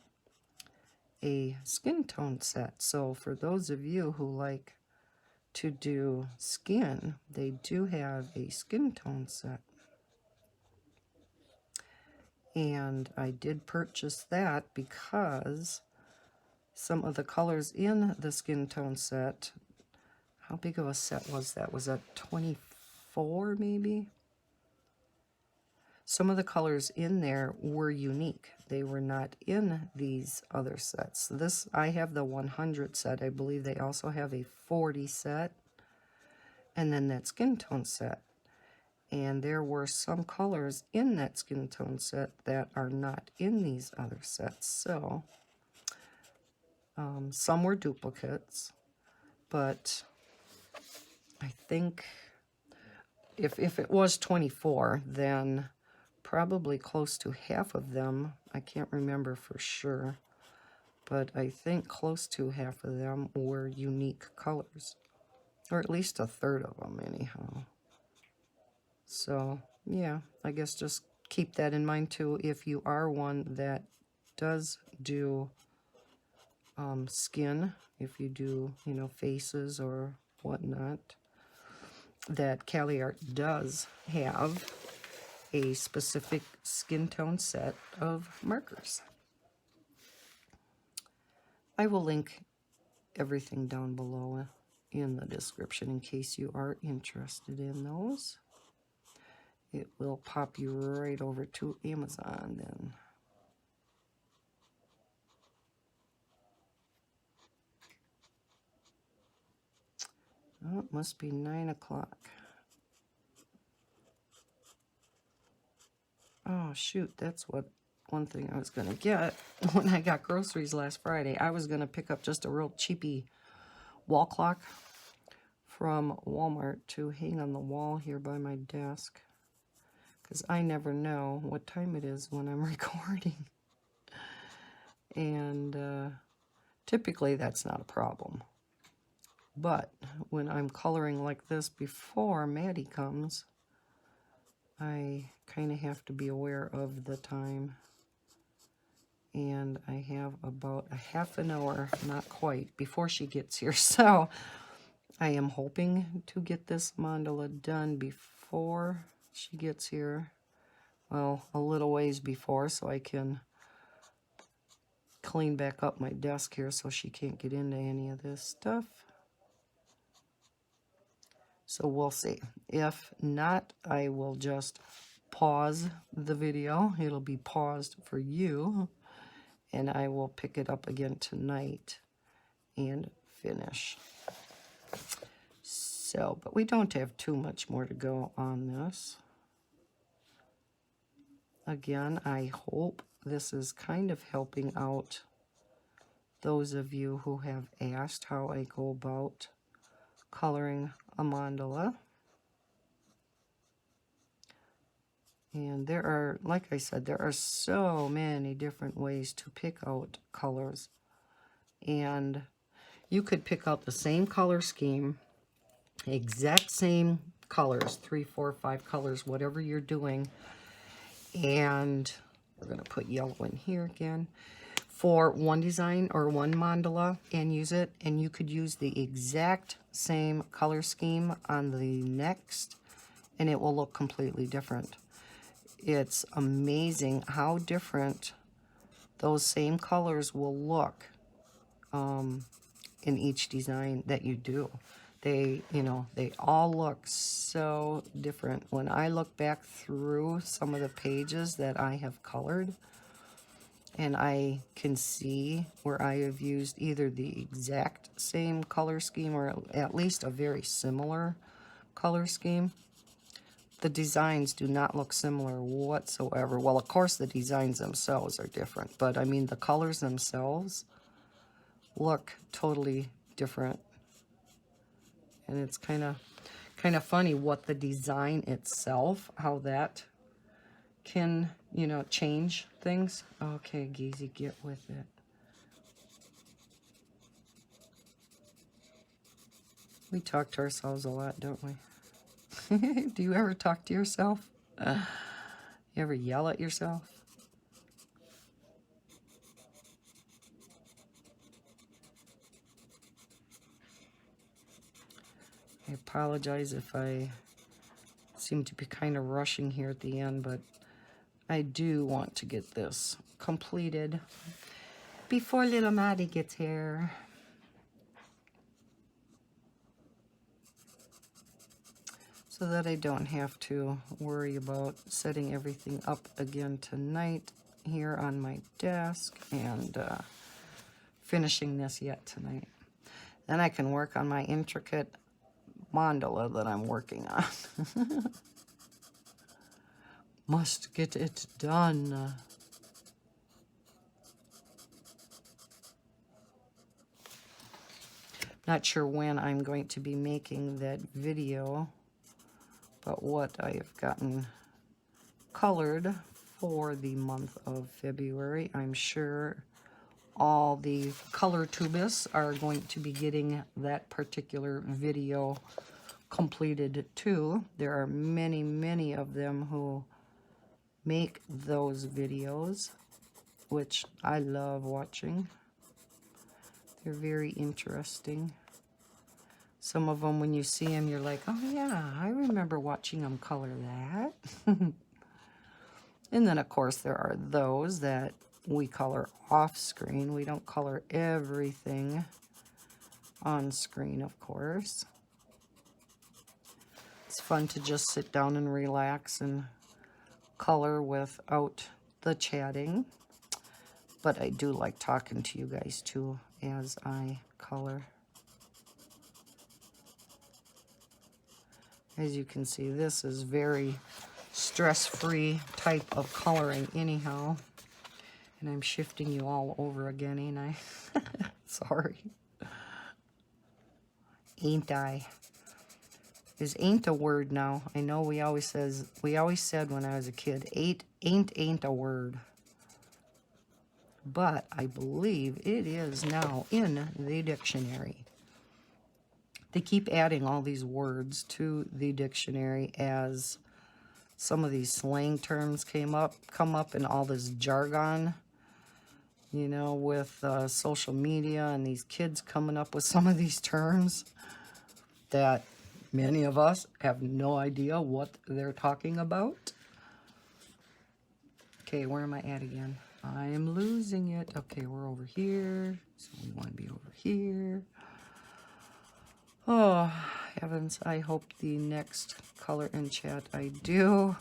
[SPEAKER 1] a skin tone set. So for those of you who like to do skin, they do have a skin tone set. And I did purchase that because some of the colors in the skin tone set, how big of a set was that? Was that 24 maybe? Some of the colors in there were unique. They were not in these other sets. This, I have the 100 set. I believe they also have a 40 set. And then that skin tone set. And there were some colors in that skin tone set that are not in these other sets. So, some were duplicates. But I think if it was 24, then probably close to half of them, I can't remember for sure, but I think close to half of them were unique colors, or at least a third of them anyhow. So yeah, I guess just keep that in mind too if you are one that does do skin, if you do, you know, faces or whatnot, that Cali Art does have a specific skin tone set of markers. I will link everything down below in the description in case you are interested in those. It will pop you right over to Amazon then. Oh, it must be 9 o'clock. Oh, shoot, that's what one thing I was going to get when I got groceries last Friday. I was going to pick up just a real cheapy wall clock from Walmart to hang on the wall here by my desk, because I never know what time it is when I'm recording. And typically that's not a problem. But when I'm coloring like this before Maddie comes, I kind of have to be aware of the time. And I have about a half an hour, not quite, before she gets here. So I am hoping to get this mandala done before she gets here. Well, a little ways before, so I can clean back up my desk here so she can't get into any of this stuff. So we'll see. If not, I will just pause the video. It'll be paused for you. And I will pick it up again tonight and finish. So, but we don't have too much more to go on this. Again, I hope this is kind of helping out those of you who have asked how I go about coloring a mandala. And there are, like I said, there are so many different ways to pick out colors. And you could pick out the same color scheme, exact same colors, 3, 4, 5 colors, whatever you're doing. And we're going to put yellow in here again for one design or one mandala and use it. And you could use the exact same color scheme on the next, and it will look completely different. It's amazing how different those same colors will look in each design that you do. They, you know, they all look so different. When I look back through some of the pages that I have colored, and I can see where I have used either the exact same color scheme or at least a very similar color scheme, the designs do not look similar whatsoever. Well, of course, the designs themselves are different, but I mean, the colors themselves look totally different. And it's kind of funny what the design itself, how that can, you know, change things. Okay, Geezy, get with it. We talk to ourselves a lot, don't we? Do you ever talk to yourself? You ever yell at yourself? I apologize if I seem to be kind of rushing here at the end, but I do want to get this completed before little Maddie gets here. So that I don't have to worry about setting everything up again tonight here on my desk and finishing this yet tonight. Then I can work on my intricate mandala that I'm working on. Must get it done. Not sure when I'm going to be making that video, but what I have gotten colored for the month of February. I'm sure all the color tubists are going to be getting that particular video completed too. There are many, many of them who make those videos, which I love watching. They're very interesting. Some of them, when you see them, you're like, oh yeah, I remember watching them color that. And then, of course, there are those that we color off screen. We don't color everything on screen, of course. It's fun to just sit down and relax and color without the chatting. But I do like talking to you guys too as I color. As you can see, this is very stress-free type of coloring anyhow. And I'm shifting you all over again, ain't I? Sorry. Ain't I? Is ain't a word now. I know we always said when I was a kid, ain't a word. But I believe it is now in the dictionary. They keep adding all these words to the dictionary as some of these slang terms come up and all this jargon, you know, with social media and these kids coming up with some of these terms that many of us have no idea what they're talking about. Okay, where am I at again? I am losing it. Okay, we're over here, so we want to be over here. Oh, heavens, I hope the next color and chat I do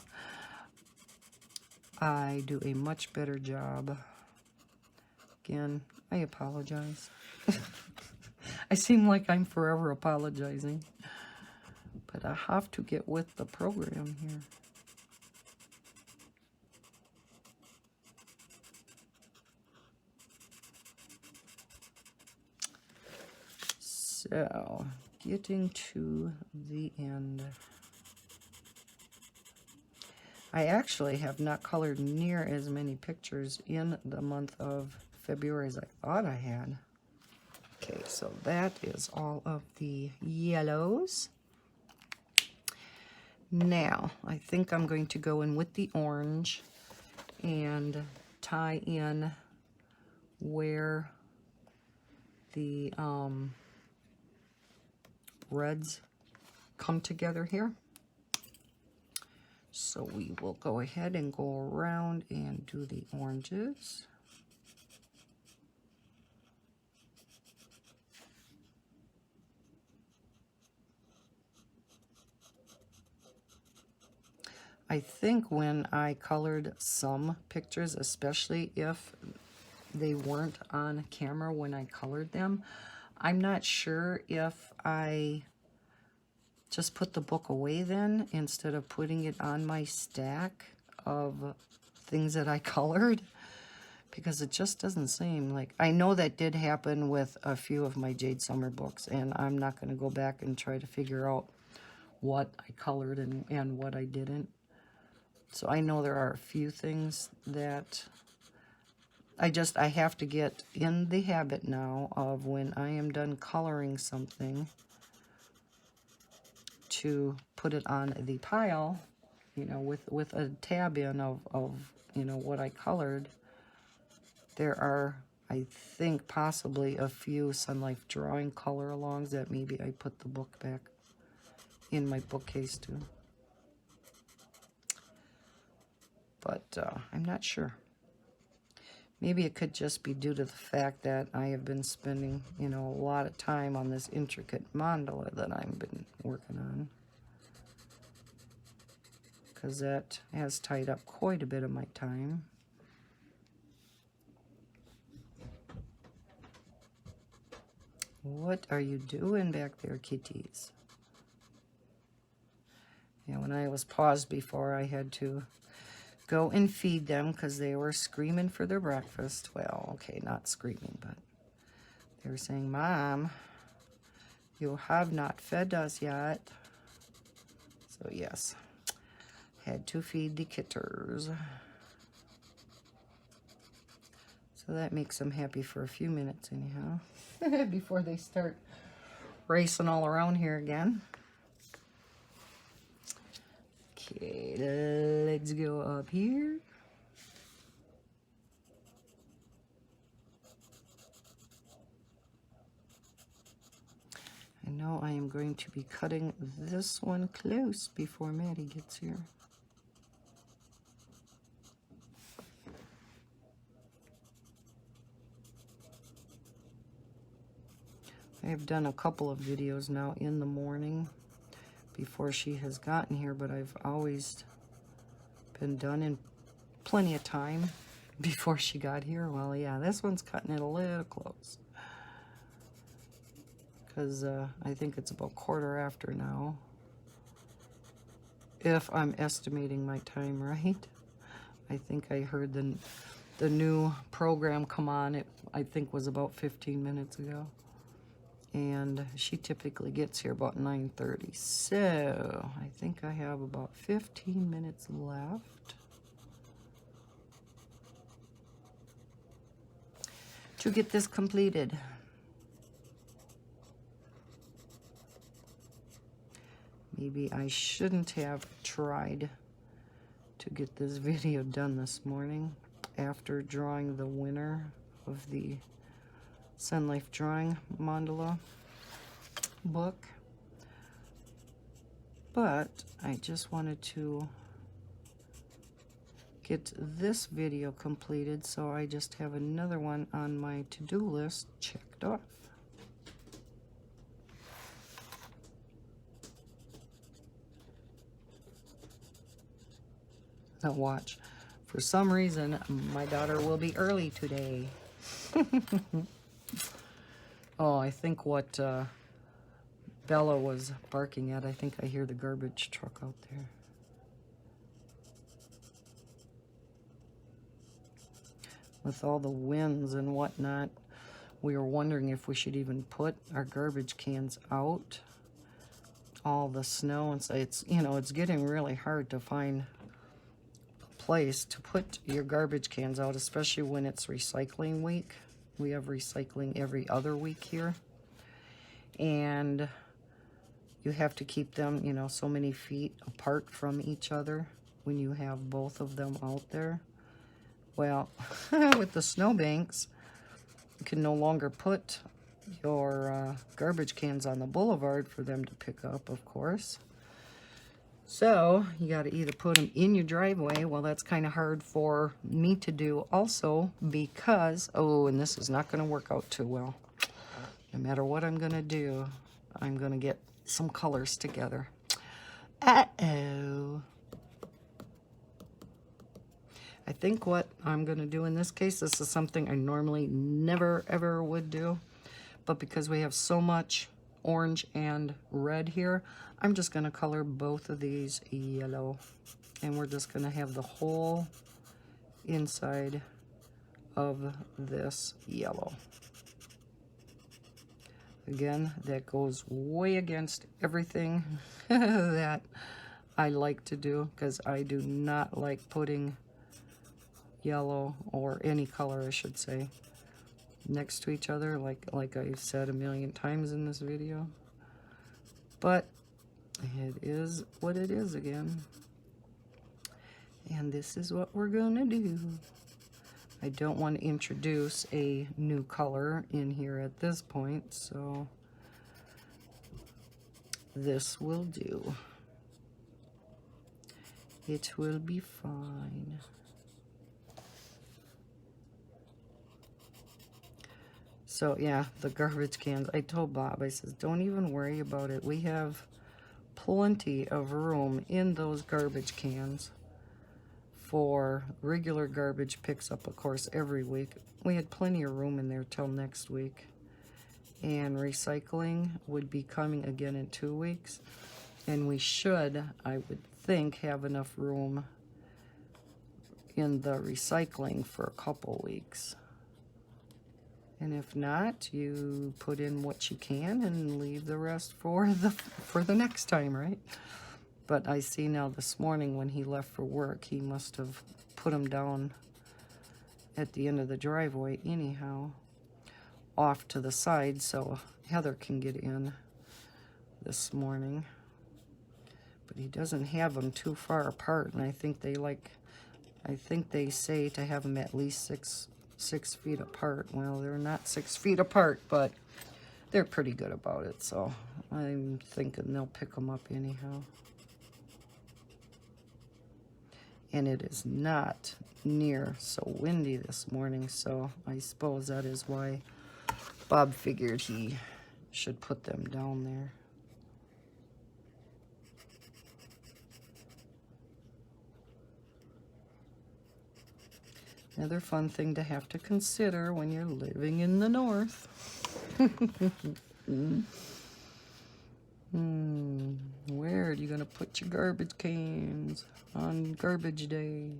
[SPEAKER 1] a much better job. Again, I apologize. I seem like I'm forever apologizing, but I have to get with the program here. So, getting to the end. I actually have not colored near as many pictures in the month of February as I thought I had. Okay, so that is all of the yellows. Now, I think I'm going to go in with the orange and tie in where the reds come together here. So we will go ahead and go around and do the oranges. I think when I colored some pictures, especially if they weren't on camera when I colored them, I'm not sure if I just put the book away then instead of putting it on my stack of things that I colored, because it just doesn't seem like... I know that did happen with a few of my Jade Summer books, and I'm not going to go back and try to figure out what I colored and what I didn't. So I know there are a few things that I have to get in the habit now of when I am done coloring something to put it on the pile, you know, with a tab in of you know, what I colored. There are, I think, possibly a few Sun Life drawing color alongs that maybe I put the book back in my bookcase too. but I'm not sure. Maybe it could just be due to the fact that I have been spending, you know, a lot of time on this intricate mandala that I've been working on, because that has tied up quite a bit of my time. What are you doing back there, kitties? Yeah, when I was paused before, I had to go and feed them because they were screaming for their breakfast. Well, okay, not screaming, but they were saying, Mom, you have not fed us yet. So yes, had to feed the kitters. So that makes them happy for a few minutes anyhow, before they start racing all around here again. Okay, let's go up here. I know I am going to be cutting this one close before Maddie gets here. I have done a couple of videos now in the morning before she has gotten here, but I've always been done in plenty of time before she got here. Well, yeah, this one's cutting it a little close, because I think it's about 1/4 now, if I'm estimating my time right. I think I heard the new program come on. It, I think, was about 15 minutes ago. And she typically gets here about 9:30. So I think I have about 15 minutes left to get this completed. Maybe I shouldn't have tried to get this video done this morning after drawing the winner of the Sun Life Drawing Mandala book. But I just wanted to get this video completed, so I just have another one on my to-do list checked off. Now watch. For some reason, my daughter will be early today. Oh, I think what Bella was barking at, I think I hear the garbage truck out there. With all the winds and whatnot, we were wondering if we should even put our garbage cans out. All the snow, and so it's, you know, it's getting really hard to find a place to put your garbage cans out, especially when it's recycling week. We have recycling every other week here, and you have to keep them, you know, so many feet apart from each other when you have both of them out there. Well, with the snowbanks, you can no longer put your garbage cans on the boulevard for them to pick up, of course. So you got to either put them in your driveway. Well, that's kind of hard for me to do also, because, oh, and this is not going to work out too well. No matter what I'm going to do, I'm going to get some colors together. Uh-oh. I think what I'm going to do in this case, this is something I normally never ever would do, but because we have so much orange and red here, I'm just going to color both of these yellow, and we're just going to have the whole inside of this yellow. Again, that goes way against everything that I like to do, because I do not like putting yellow, or any color I should say, next to each other, like I've said a million times in this video. But it is what it is again. And this is what we're gonna do. I don't want to introduce a new color in here at this point, so this will do. It will be fine. So yeah, the garbage cans. I told Bob, I says, don't even worry about it. We have plenty of room in those garbage cans for regular garbage picks up, of course, every week. We had plenty of room in there till next week. And recycling would be coming again in 2 weeks. And we should, I would think, have enough room in the recycling for a couple weeks. And if not, you put in what you can and leave the rest for the next time, right? But I see now this morning when he left for work, he must have put them down at the end of the driveway anyhow, off to the side, so Heather can get in this morning. But he doesn't have them too far apart, and I think they say to have them at least six feet apart. Well, they're not 6 feet apart, but they're pretty good about it, so I'm thinking they'll pick them up anyhow. And it is not near so windy this morning, so I suppose that is why Bob figured he should put them down there. Another fun thing to have to consider when you're living in the north. Where are you going to put your garbage cans on garbage day?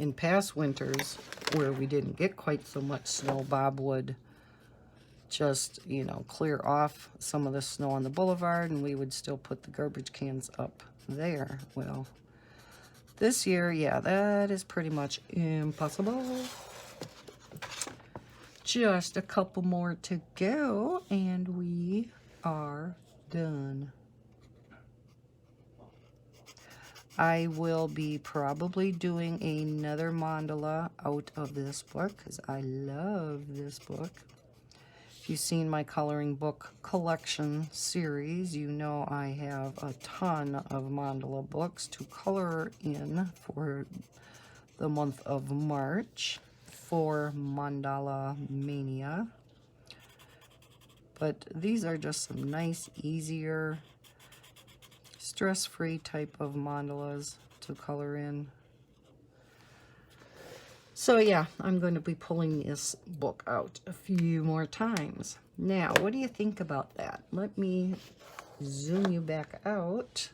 [SPEAKER 1] In past winters, where we didn't get quite so much snow, Bob would just, you know, clear off some of the snow on the boulevard, and we would still put the garbage cans up there. Well, this year, yeah, that is pretty much impossible. Just a couple more to go, and we are done. I will be probably doing another mandala out of this book, because I love this book. If you've seen my coloring book collection series, you know I have a ton of mandala books to color in for the month of March for Mandala Mania. But these are just some nice, easier, stress-free type of mandalas to color in. So yeah, I'm going to be pulling this book out a few more times. Now, what do you think about that? Let me zoom you back out.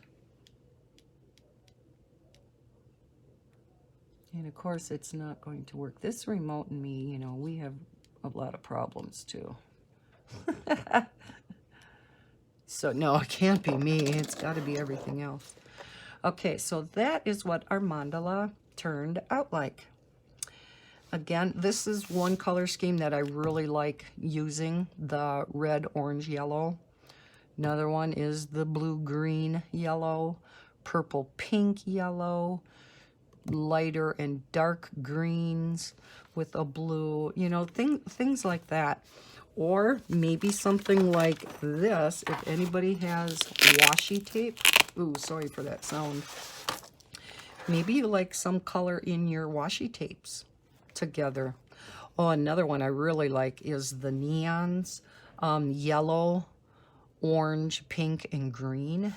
[SPEAKER 1] And of course, it's not going to work. This remote and me, you know, we have a lot of problems too. So no, it can't be me. It's got to be everything else. Okay, so that is what our mandala turned out like. Again, this is one color scheme that I really like using, the red, orange, yellow. Another one is the blue, green, yellow, purple, pink, yellow, lighter and dark greens with a blue, you know, things like that. Or maybe something like this, if anybody has washi tape. Ooh, sorry for that sound. Maybe you like some color in your washi tapes together. Oh, another one I really like is the neons, yellow, orange, pink, and green.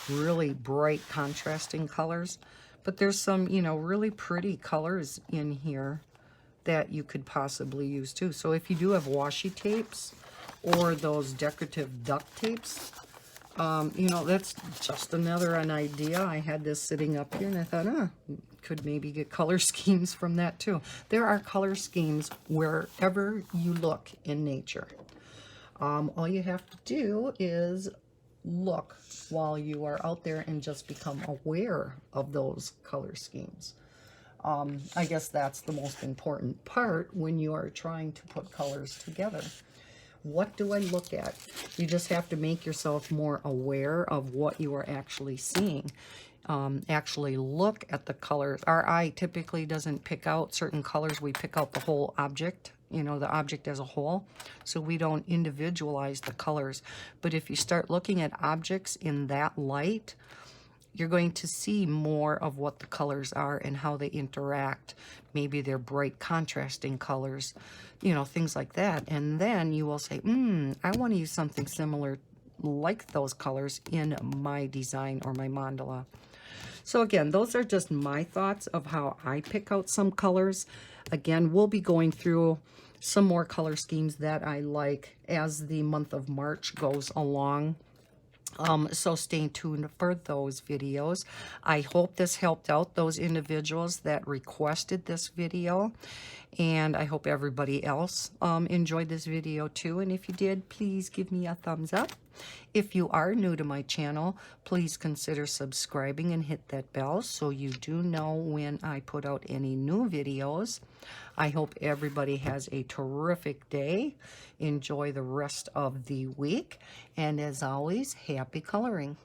[SPEAKER 1] Really bright contrasting colors. But there's some, you know, really pretty colors in here that you could possibly use too. So if you do have washi tapes or those decorative duct tapes, you know, that's just an idea. I had this sitting up here and I thought, could maybe get color schemes from that too. There are color schemes wherever you look in nature. All you have to do is look while you are out there and just become aware of those color schemes. I guess that's the most important part when you are trying to put colors together. What do I look at? You just have to make yourself more aware of what you are actually seeing. Actually look at the colors. Our eye typically doesn't pick out certain colors. We pick out the whole object, you know, the object as a whole. So we don't individualize the colors. But if you start looking at objects in that light, you're going to see more of what the colors are and how they interact. Maybe they're bright contrasting colors, you know, things like that. And then you will say, I want to use something similar like those colors in my design or my mandala. So again, those are just my thoughts of how I pick out some colors. Again, we'll be going through some more color schemes that I like as the month of March goes along. So stay tuned for those videos. I hope this helped out those individuals that requested this video. And I hope everybody else enjoyed this video too. And if you did, please give me a thumbs up. If you are new to my channel, please consider subscribing and hit that bell so you do know when I put out any new videos. I hope everybody has a terrific day. Enjoy the rest of the week. And as always, happy coloring.